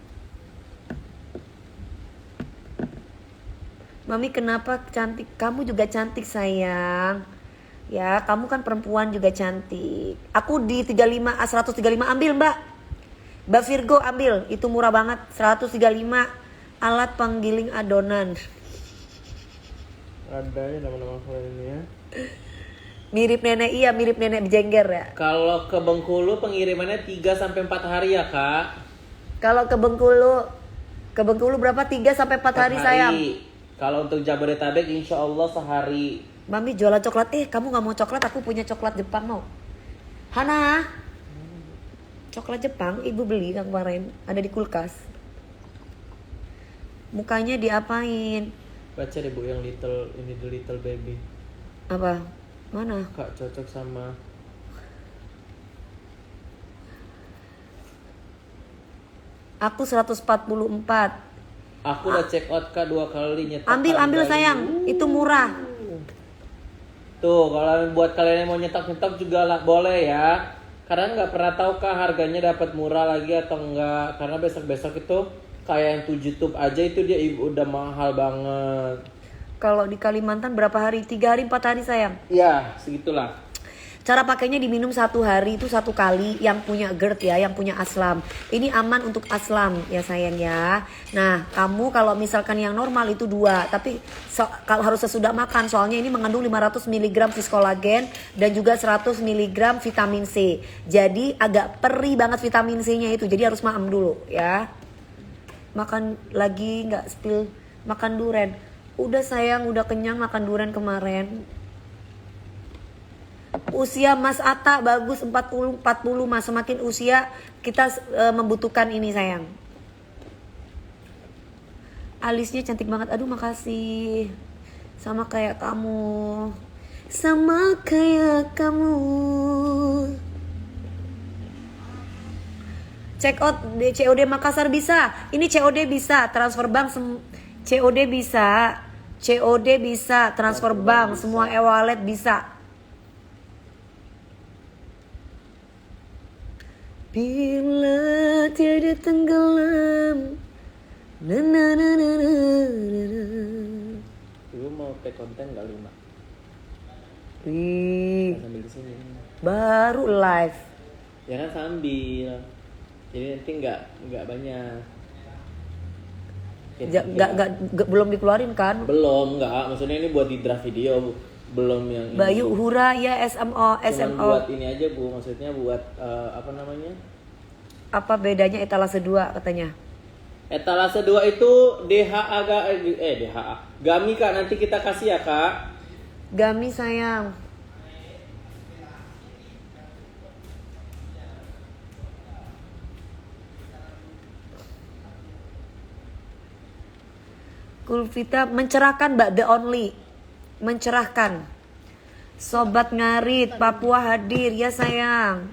Mami kenapa cantik? Kamu juga cantik sayang. Ya kamu kan perempuan juga cantik. Aku di 135 ambil Mbak. Mbak Virgo ambil. Itu murah banget. 135 alat penggiling adonan. Ada ya nama-nama kalian ini ya. Mirip nenek, iya mirip nenek jengger ya. Kalau ke Bengkulu pengirimannya 3 sampai 4 hari ya, Kak. Kalau ke Bengkulu berapa? 3 sampai 4 hari sayang. Kalau untuk Jabodetabek insya Allah sehari. Mami jualan coklat. Kamu gak mau coklat? Aku punya coklat Jepang mau. Hana. Coklat Jepang ibu beli kemarin. Ada di kulkas. Mukanya diapain? Baca deh Bu yang little, ini the little baby. Apa? Mana? Kak cocok sama. Aku 144. Aku udah check out Kak 2 kali nyetak. Ambil sayang. Itu murah. Tuh kalau buat kalian yang mau nyetak juga lah boleh ya. Karena nggak pernah tahu Kak harganya dapat murah lagi atau enggak. Karena besok itu kayak yang 7 tube aja itu dia udah mahal banget. Kalau di Kalimantan berapa hari? 3 hari 4 hari sayang. Iya segitulah. Cara pakainya diminum 1 hari itu 1 kali. Yang punya GERD ya, yang punya aslam. Ini aman untuk aslam ya sayang ya. Nah kamu kalau misalkan yang normal itu 2. Tapi kalau harus sesudah makan. Soalnya ini mengandung 500 mg viskolagen. Dan juga 100 mg vitamin C. Jadi agak perih banget vitamin C nya itu. Jadi harus maem dulu ya. Makan lagi gak spill. Makan duren. Udah sayang, udah kenyang makan durian kemarin. Usia Mas Atta bagus 40 Mas. Semakin usia kita membutuhkan ini sayang. Alisnya cantik banget. Aduh makasih. Sama kayak kamu. Sama kayak kamu. Check out di COD Makassar bisa. Ini COD bisa. Transfer bank COD bisa. COD bisa, transfer bank, semua e-wallet bisa. Bila tiada tenggelam. Na na na na na na. Ibu mau take konten gak 5? Sambil di sini. Baru live. Ya kan sambil. Jadi nanti nggak banyak. Belum dikeluarin kan? Belum, enggak. Maksudnya ini buat di draft video, belum yang ini. Bayu Hura ya SMO. Cuman buat ini aja Bu, maksudnya buat apa namanya? Apa bedanya etalase 2 katanya? Etalase 2 itu DHA DHA. Gami Kak, nanti kita kasih ya Kak. Gami sayang. Kulvita mencerahkan Mbak, the only. Mencerahkan. Sobat Ngarit, Papua hadir ya sayang.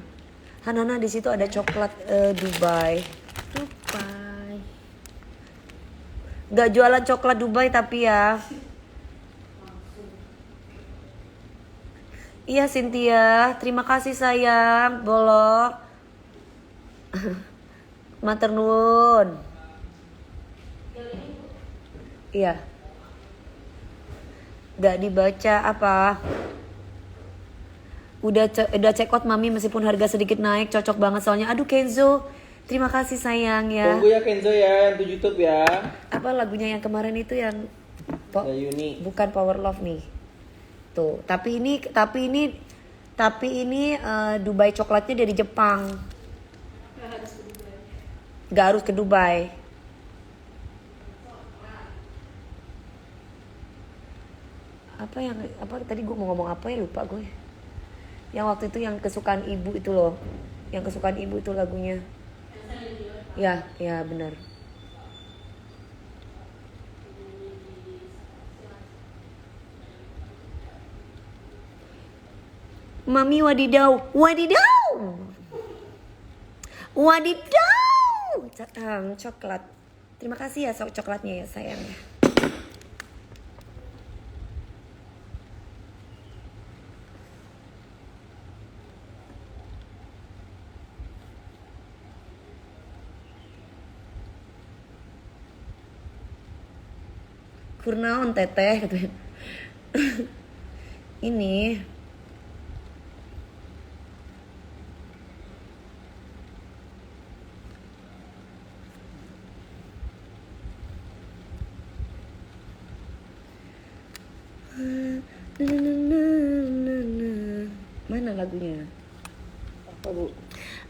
Hanana di situ ada coklat Dubai. Gak jualan coklat Dubai tapi ya. Iya Cynthia, terima kasih sayang. Bolok. Matur nuwun. Iya. Gak dibaca apa? Udah check out Mami meskipun harga sedikit naik, cocok banget soalnya. Aduh Kenzo, Terima kasih sayang ya. Tunggu ya Kenzo ya yang 7 tube ya. Apa lagunya yang kemarin itu yang Yuni. bukan Power Love nih. Tuh, tapi ini Dubai coklatnya dari Jepang. Gak harus ke Dubai. Apa tadi gue mau ngomong apa ya, lupa gue. Yang waktu itu yang kesukaan ibu itu loh. Yang kesukaan ibu itu lagunya. Ya benar. Mami wadidaw. Coklat. Terima kasih ya coklatnya ya sayang. Kurnaon teteh gitu. Ini mana lagunya? Apa Bu?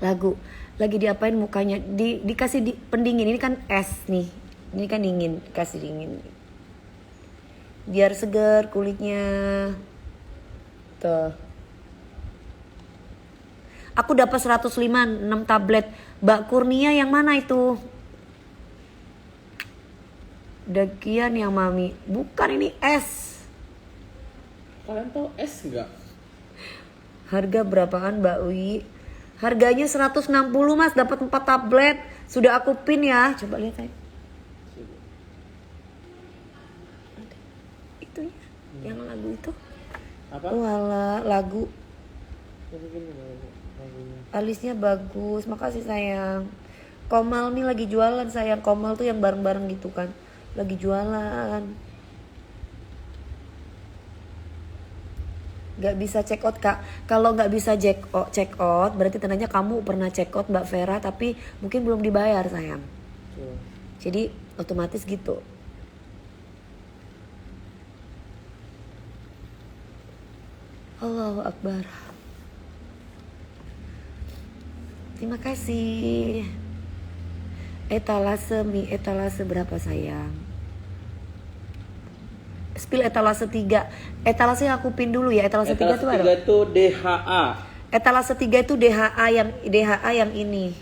Lagu lagi diapain mukanya? Dikasih pendingin. Ini kan es nih. Ini kan dingin, kasih dingin. Biar segar kulitnya. Tuh. Aku dapat 105 6 tablet. Mbak Kurnia yang mana itu? Dakian yang mami. Bukan, ini es. Kalian tahu es nggak? Harga berapaan Mbak Wi? Harganya 160 Mas, dapat 4 tablet. Sudah aku pin ya. Coba lihat saya. Itu ya, yang lagu itu. Apa? Walah, lagu. Alisnya bagus, makasih sayang. Komal nih lagi jualan sayang. Komal tuh yang bareng-bareng gitu kan. Lagi jualan. Gak bisa check out Kak. Kalau gak bisa check out berarti tandanya kamu pernah check out Mbak Vera tapi mungkin belum dibayar sayang. Jadi otomatis gitu. Allahu Akbar. Terima kasih. Etalase berapa sayang? Spill etalase 3. Etalase yang aku pin dulu ya. Etalase 3 tuh ada. Etalase 3 itu DHA. Etalase 3 itu DHA yang ini.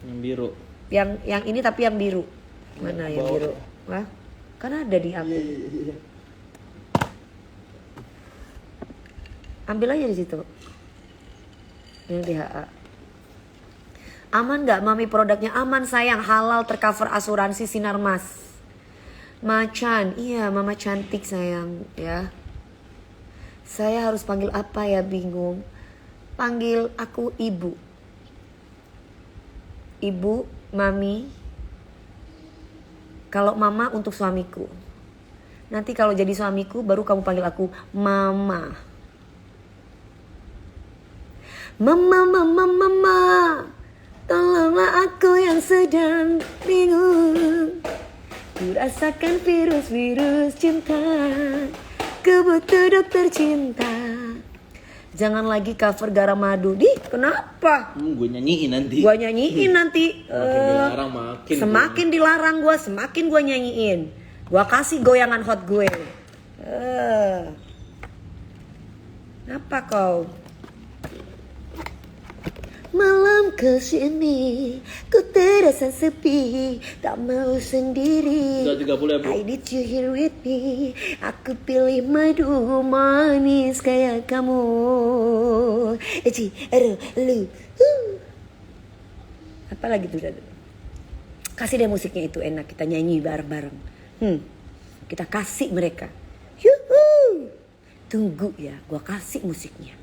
Yang biru. Yang ini tapi yang biru. Mana yang biru? Wah, kan ada di aku. Ambil aja di situ. Yang DHA. Aman nggak mami produknya? Aman sayang, halal, tercover asuransi Sinarmas. Macan, iya mama cantik sayang ya. Saya harus panggil apa ya, bingung. Panggil aku ibu. Ibu, mami. Kalau mama untuk suamiku. Nanti kalau jadi suamiku baru kamu panggil aku mama. Mama. Tolonglah aku yang sedang bingung. Ku rasakan virus cinta. Ku butuh dokter cinta. Jangan lagi cover garam madu. Dih, kenapa? Gue nyanyiin nanti. Gua nyanyiin nanti. Makin dilarang makin. Semakin dilarang gua, semakin gua nyanyiin. Gua kasih goyangan hot gue. Apa kau? Malam kesini, ku terasa sepi, tak mau sendiri. Sudah 30 ya Bu? I need you here with me. Aku pilih madu manis kayak kamu. Lu. Apa lagi tuh? Kasih deh musiknya itu enak, kita nyanyi bareng-bareng. Kita kasih mereka. Yuhu. Tunggu ya, gua kasih musiknya.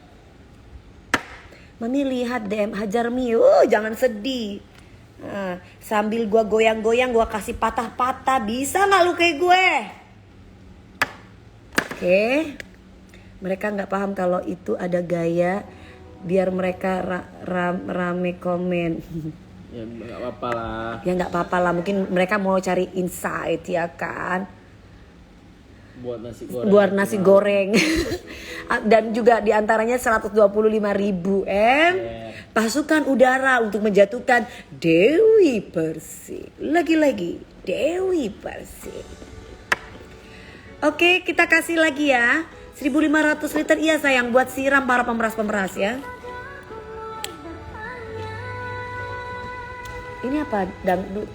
Mami lihat DM Hajar Mi, jangan sedih. Nah, sambil gua goyang-goyang, gua kasih patah-patah, bisa nggak lu kayak gue? Oke, mereka nggak paham kalau itu ada gaya, biar mereka rame komen. Ya nggak apa-apa lah. Ya nggak apa-apa lah, mungkin mereka mau cari insight ya kan. Buat nasi goreng. Buat nasi goreng. Dan juga diantaranya 125.000 M. Pasukan udara untuk menjatuhkan Dewi Persik. Lagi-lagi Dewi Persik. Oke, kita kasih lagi ya. 1.500 liter iya sayang, buat siram para pemeras-pemeras ya. Ini apa? Dangdut.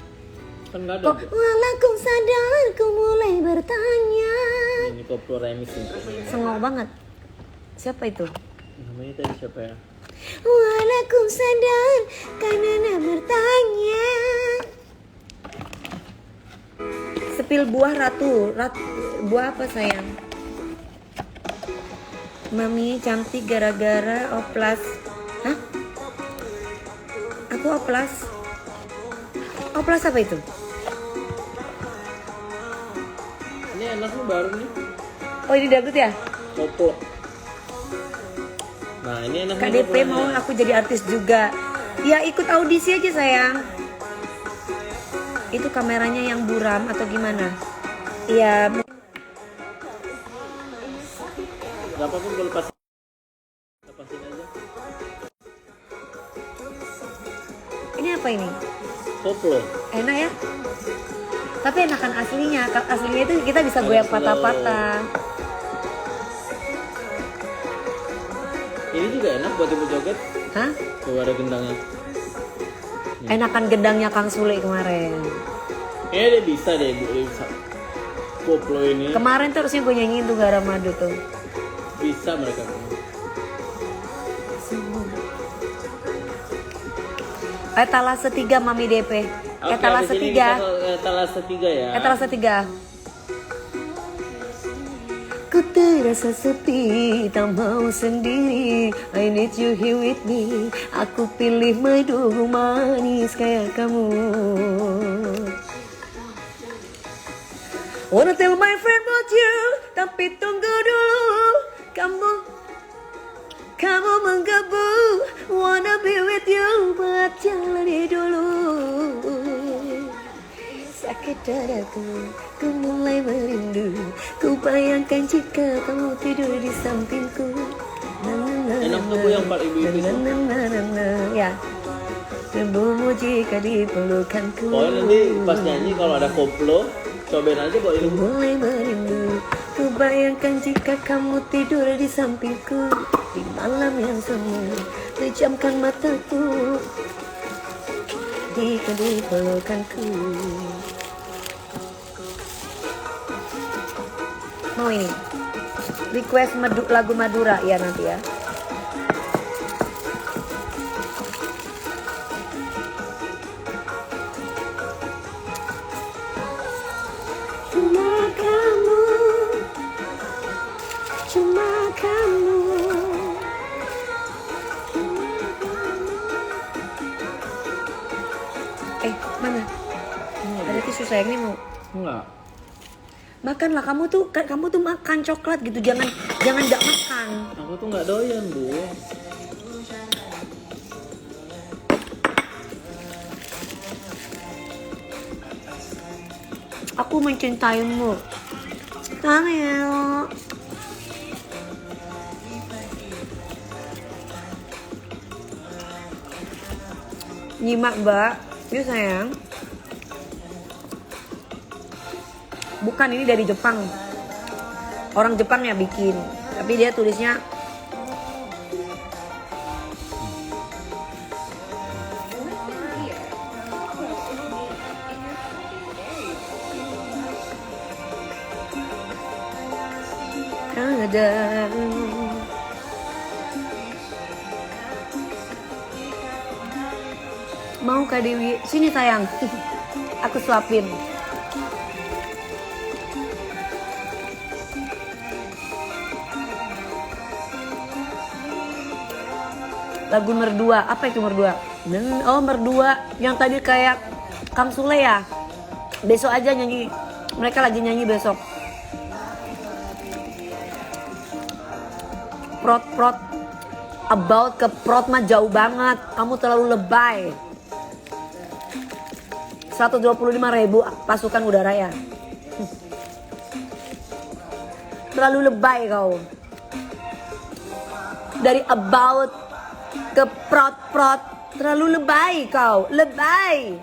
Kan nggak ada. Kok malah ku sadar ku mulai bertanya. Ini koplo remix ini. Sengok banget. Siapa itu? Namanya tadi siapa ya? Walau ku sadar karena bertanya. Sepil buah ratu. Buah apa sayang? Mami cantik gara-gara oplas. Hah? Aku oplas. Oplas apa itu? Ini enak nih baru nih. Oh ini dangdut ya? Koplo. Nah ini enak nih KDP koplonya. mau aku jadi artis juga. Ya ikut audisi aja sayang. Itu kameranya yang buram atau gimana? Iya. Gak apa-apa gue lepasin. Lepasin aja. Ini apa ini? Koplo. Enak ya? Tapi enakan aslinya. Aslinya itu kita bisa goyang patah-patah. Ini juga enak buat ibu joget. Hah? Tuh ada gendangnya. Enakan gendangnya Kang Sule kemarin. Dia bisa deh bu, dia bisa. Koplo ini Kemarin tuh harusnya gue nyanyiin tuh Garam Madu tuh. bisa mereka. Etalase 3 Mami DP. Oke, Etalase abis ini 3. kita ke etalase 3 ya. Etalase 3. Ku terasa sepi, tak mau sendiri. I need you here with me. Aku pilih madu manis kayak kamu. Wanna tell my friend about you, tapi tunggu dulu. Kamu menggebu. Wanna be with you, buat jalani dulu. Sakit dadaku, ku mulai merindu. Ku bayangkan jika kamu tidur di sampingku. Enak tuh Bu yang part ibu-ibu itu. Ya. Tubuhmu jika dipelukanku. Pokoknya nanti pas nyanyi kalau ada koplo, cobain aja buat Ku ibu. mulai merindu. Ku bayangkan jika kamu tidur di sampingku. Di malam yang semu, pejamkan mataku. Jika dipelukanku. Mau ini request lagu Madura ya nanti ya. Cuma kamu, cuma kamu. Mana? Ada tisu sayang nih mau. Enggak. Makanlah kamu tuh makan coklat gitu, jangan nggak makan. Aku tuh nggak doyan Bu. Aku mencintaimu. Tangel. Nyimak Mbak, yuk sayang. Bukan, ini dari Jepang. Orang Jepang ya bikin, tapi dia tulisnya ada. Mau Kak Dewi? Sini sayang. Aku suapin. Lagu Merdua. Apa itu Merdua? Oh Merdua. Yang tadi kayak Kang Sule ya. Besok aja nyanyi. Mereka lagi nyanyi besok. Prot. About ke prot mah jauh banget. Kamu terlalu lebay. 125.000 pasukan udara ya. Terlalu lebay kau. Dari about ke prot-prot, terlalu lebay kau, lebay.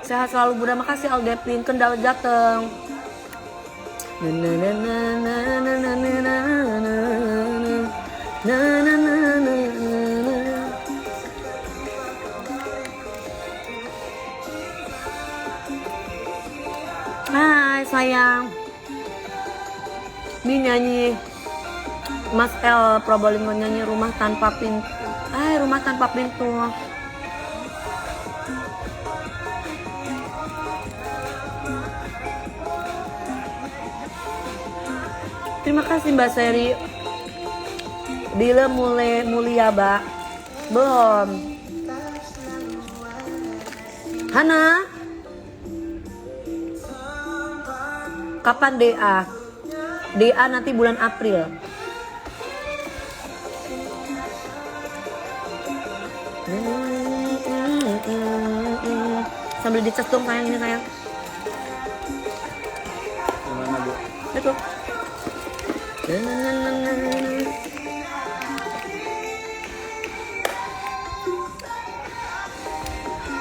Sehat selalu Bunda, makasih Aldepin, Kendal dateng. Hai sayang. Mi nyanyi Mas El Probolinggo nyanyi rumah tanpa pintu. Rumah tanpa pintu. Terima kasih Mbak Seri. Bila mulai mulia, Mbak? Belum. Hana? Kapan DA? DA nanti bulan April. Sambil dicas dong sayang, ini sayang. Gimana Bu? Betul.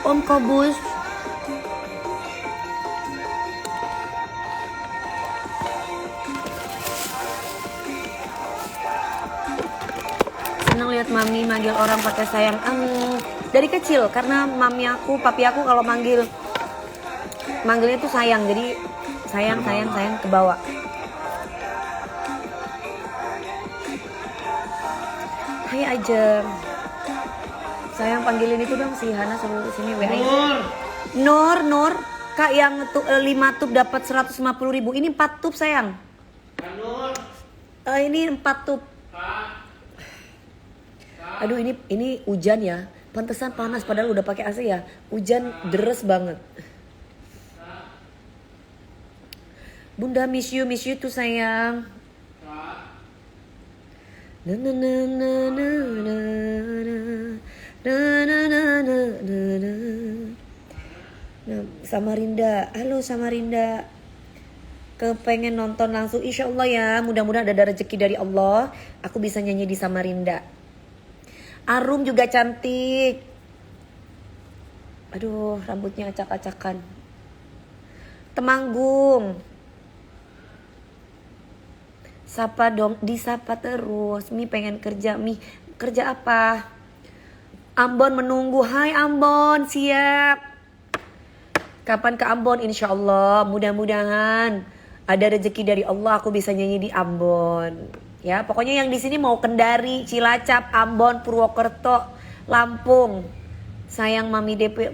Om Kobus. Senang lihat mami manggil orang pakai sayang. Dari kecil karena mami aku, papi aku kalau manggilnya itu sayang, jadi sayang ke bawah. Hai Ajeng. Sayang panggilin itu dong si Hana suruh sini WA. Nur. Kak yang 5 tub dapat 150.000. Ini 4 tub sayang. Nur. Ini 4 tub. Aduh ini hujan ya. Pantesan panas padahal udah pakai AC ya. Hujan deres banget. Bunda miss you tuh sayang. Na na na na na na na na na na na. Nah, Samarinda, halo Samarinda. Kepengen nonton langsung, insya Allah ya. Mudah-mudahan ada rezeki dari Allah. Aku bisa nyanyi di Samarinda. Arum juga cantik. Aduh, rambutnya acak-acakan. Temanggung. Sapa dong, disapa terus. Mi pengen kerja, Mi. Kerja apa? Ambon menunggu. Hai Ambon, siap. Kapan ke Ambon? Insya Allah, mudah-mudahan ada rezeki dari Allah, aku bisa nyanyi di Ambon. Ya, pokoknya yang di sini mau Kendari, Cilacap, Ambon, Purwokerto, Lampung. Sayang Mami DP.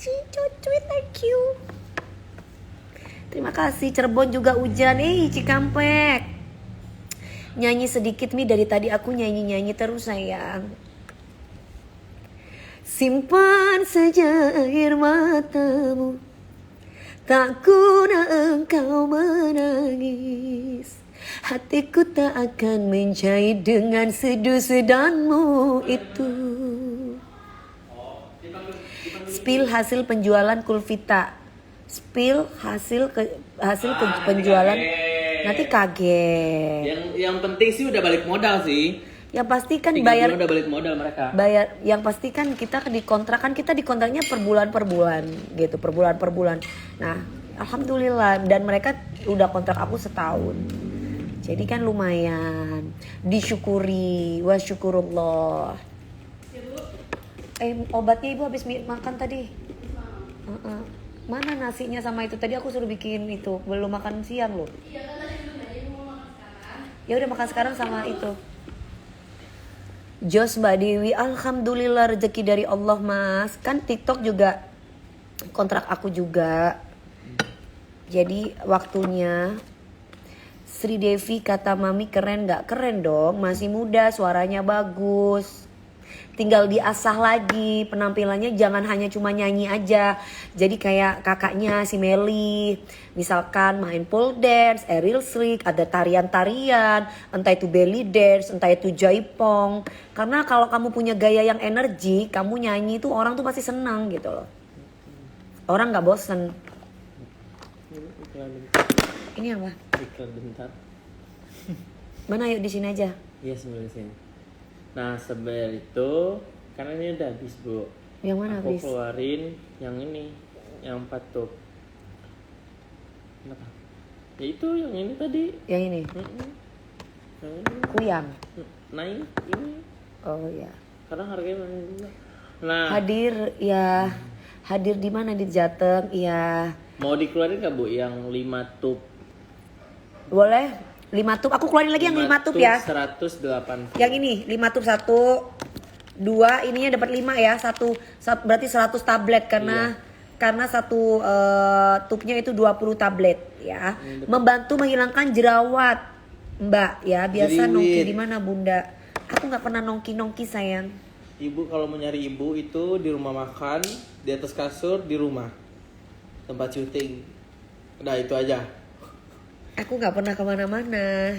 Cucuy, thank you. Terima kasih. Cirebon juga hujan. Cikampek. Nyanyi sedikit Mi, dari tadi aku nyanyi terus sayang. Simpan saja air matamu, tak guna engkau menangis. Hatiku tak akan menjahit dengan seduh-sedanmu itu. Spill hasil penjualan Kulvita. Spill hasil penjualan. Nanti kaget. Yang penting sih udah balik modal sih. Yang pasti kan 3 bayar, bulan udah balik modal mereka. Bayar, yang pasti kan kita dikontraknya per bulan gitu, per bulan. Nah, alhamdulillah, dan mereka udah kontrak aku setahun. Jadi kan lumayan. Disyukuri, wa syukurullah. Obatnya Ibu habis makan tadi. Mana nasinya sama itu? Tadi aku suruh bikin itu, belum makan siang loh. Iya kan tadi belum aja mau makan sekarang. Ya udah makan sekarang sama itu. Jos Mbak Dewi, alhamdulillah rezeki dari Allah Mas. Kan TikTok juga kontrak aku juga. Jadi waktunya. Sri Devi kata Mami keren gak? Keren dong, masih muda, suaranya bagus. tinggal diasah lagi penampilannya, jangan hanya cuma nyanyi aja. Jadi kayak kakaknya si Meli, misalkan main pole dance, aerial shriek, ada tarian-tarian, entah itu belly dance, entah itu jaipong. Karena kalau kamu punya gaya yang energi, kamu nyanyi itu orang tuh pasti senang gitu loh. Orang nggak bosen. Ini apa? Iklan bentar. Mana, yuk di sini aja. Iya sebelah sini. Nah sebel itu karena ini udah habis bu. Yang mana Aku habis? keluarin yang ini, yang 4 tup. Kenapa? Ya itu yang ini tadi. Yang ini. Yang ini. Kuyang. Naik ini. Oh ya. Karena harganya mana dulu. Nah Hadir ya. Hadir di mana, di Jateng? Iya. mau dikeluarin nggak bu yang 5 tup? Boleh. 5 tup. Aku keluarin lagi yang 5 tup ya. 180. Yang ini 5 tup 1, 2, ininya dapat 5 ya. Satu berarti 100 tablet karena satu tubnya itu 20 tablet ya. Membantu menghilangkan jerawat, Mbak ya. Biasa Jeriwit. nongki di mana, Bunda? Aku nggak pernah nongki sayang. Ibu kalau mau nyari ibu itu di rumah makan, di atas kasur, di rumah tempat syuting. Udah itu aja. Aku nggak pernah kemana-mana.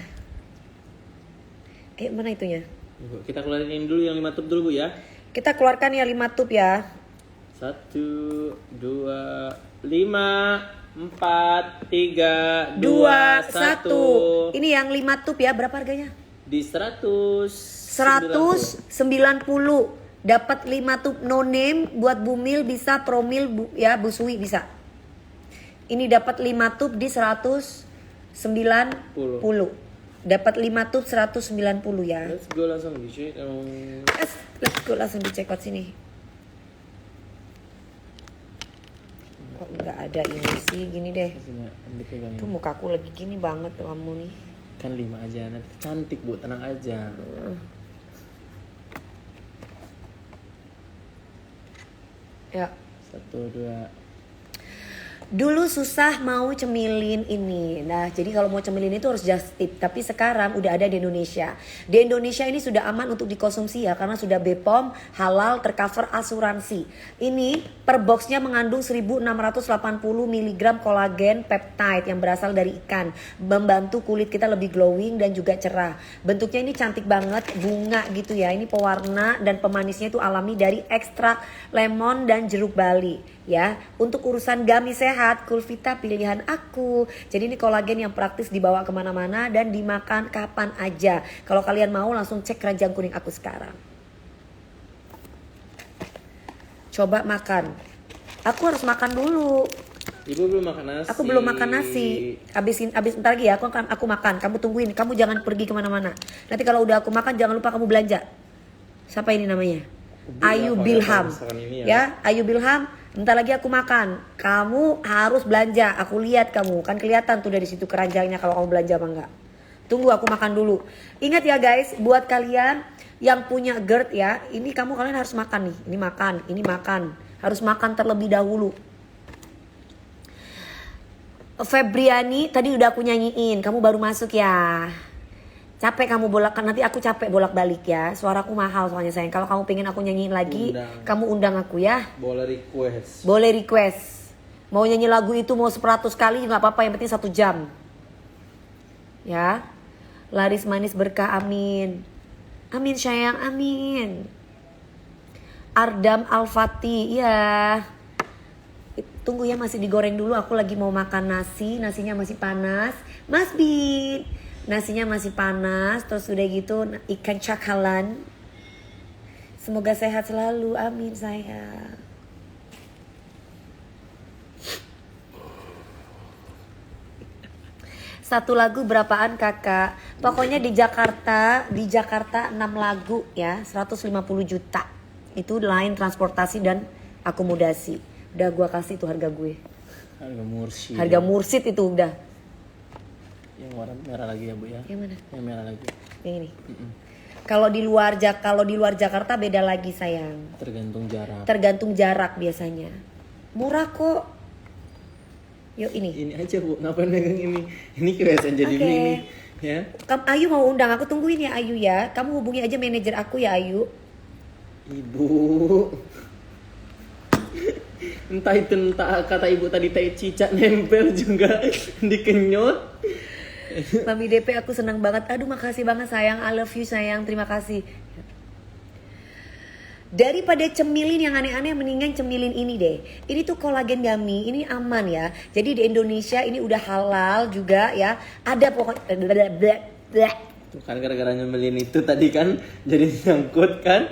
Mana itunya? Ibu, kita keluarin ini dulu yang 5 tup dulu bu ya. Kita keluarkan ya 5 tup ya. 1, 2, 5, 4, 3, 2, 1. 1. Ini yang 5 tup ya. Berapa harganya? Di 190. Dapat 5 tup no name buat Bumil bisa, Promil ya, Bu Sui bisa. Ini dapat 5 tup di 190. Dapat 5 tup 190 ya. Let's go langsung di sini. Let's go langsung dicek out sini. Kok nggak ada ini sih, gini deh. Tuh mukaku lagi gini banget tuh kamu nih. Kan 5 aja, nanti cantik bu, tenang aja. Ya. 1, 2. Dulu susah mau cemilin ini. Nah, jadi kalau mau cemilin itu harus just tip. Tapi sekarang udah ada di Indonesia. Di Indonesia ini sudah aman untuk dikonsumsi ya. Karena sudah BPOM, halal, tercover asuransi. Ini per boxnya mengandung 1680 mg kolagen peptide yang berasal dari ikan. Membantu kulit kita lebih glowing dan juga cerah. Bentuknya ini cantik banget, bunga gitu ya. Ini pewarna dan pemanisnya itu alami dari ekstrak lemon dan jeruk bali. Ya, untuk urusan gummy sehat, Kulvita pilihan aku. Jadi ini kolagen yang praktis dibawa kemana-mana dan dimakan kapan aja. Kalau kalian mau langsung cek keranjang kuning aku sekarang. Coba makan. Aku harus makan dulu. Ibu belum makan nasi. Aku belum makan nasi. Abis ntar lagi ya, aku makan. Kamu tungguin. Kamu jangan pergi kemana-mana. Nanti kalau udah aku makan, jangan lupa kamu belanja. Siapa ini namanya? Ayu Bilham. Ya, Ayu Bilham. Bentar lagi aku makan. Kamu harus belanja. Aku lihat kamu. Kan kelihatan tuh dari situ keranjangnya kalau kamu belanja apa enggak. Tunggu aku makan dulu. Ingat ya guys, buat kalian yang punya GERD ya, ini kalian harus makan nih. Ini makan. Harus makan terlebih dahulu. Febriani tadi udah aku nyanyiin. Kamu baru masuk ya. Capek kamu nanti aku capek bolak-balik ya. Suaraku mahal soalnya sayang. Kalau kamu pengen aku nyanyiin lagi, kamu undang aku ya. Boleh request. Boleh request. Mau nyanyi lagu itu mau 100 kali juga apa-apa, yang penting 1 jam. Ya. Laris manis berkah, amin. Amin sayang, amin. Ardam Al-Fatih, ya. Tunggu ya, masih digoreng dulu. Aku lagi mau makan nasi. Nasinya masih panas. Mas Bin, nasinya masih panas. Terus udah gitu ikan cakalan. Semoga sehat selalu, amin sayang. Satu lagu berapaan kakak? Pokoknya di Jakarta 6 lagu ya, 150 juta. Itu lain transportasi dan akomodasi. Udah gua kasih tuh harga gue. Harga mursyid. Harga mursid itu udah. Yang warna merah lagi ya bu ya? Yang mana? Yang merah lagi. Yang ini. Kalau di luar Jakarta beda lagi sayang. Tergantung jarak. Tergantung jarak biasanya. Murah kok. Yuk ini. Ini aja bu, ngapain megang ini? Ini kebiasaan jadi Oke. ini ya. Ayu mau undang aku, tungguin ya Ayu ya. Kamu hubungi aja manajer aku ya Ayu. Ibu. Entah itu entah kata ibu tadi tai cicak nempel juga dikenyot. Mami DP aku senang banget. Aduh makasih banget sayang. I love you sayang. Terima kasih. Daripada cemilin yang aneh-aneh mendingan cemilin ini deh. Ini tuh kolagen gummy, ini aman ya. Jadi di Indonesia ini udah halal juga ya. Ada pokoknya Tuh kan gara-gara nyembelin itu tadi kan jadi nyangkut kan.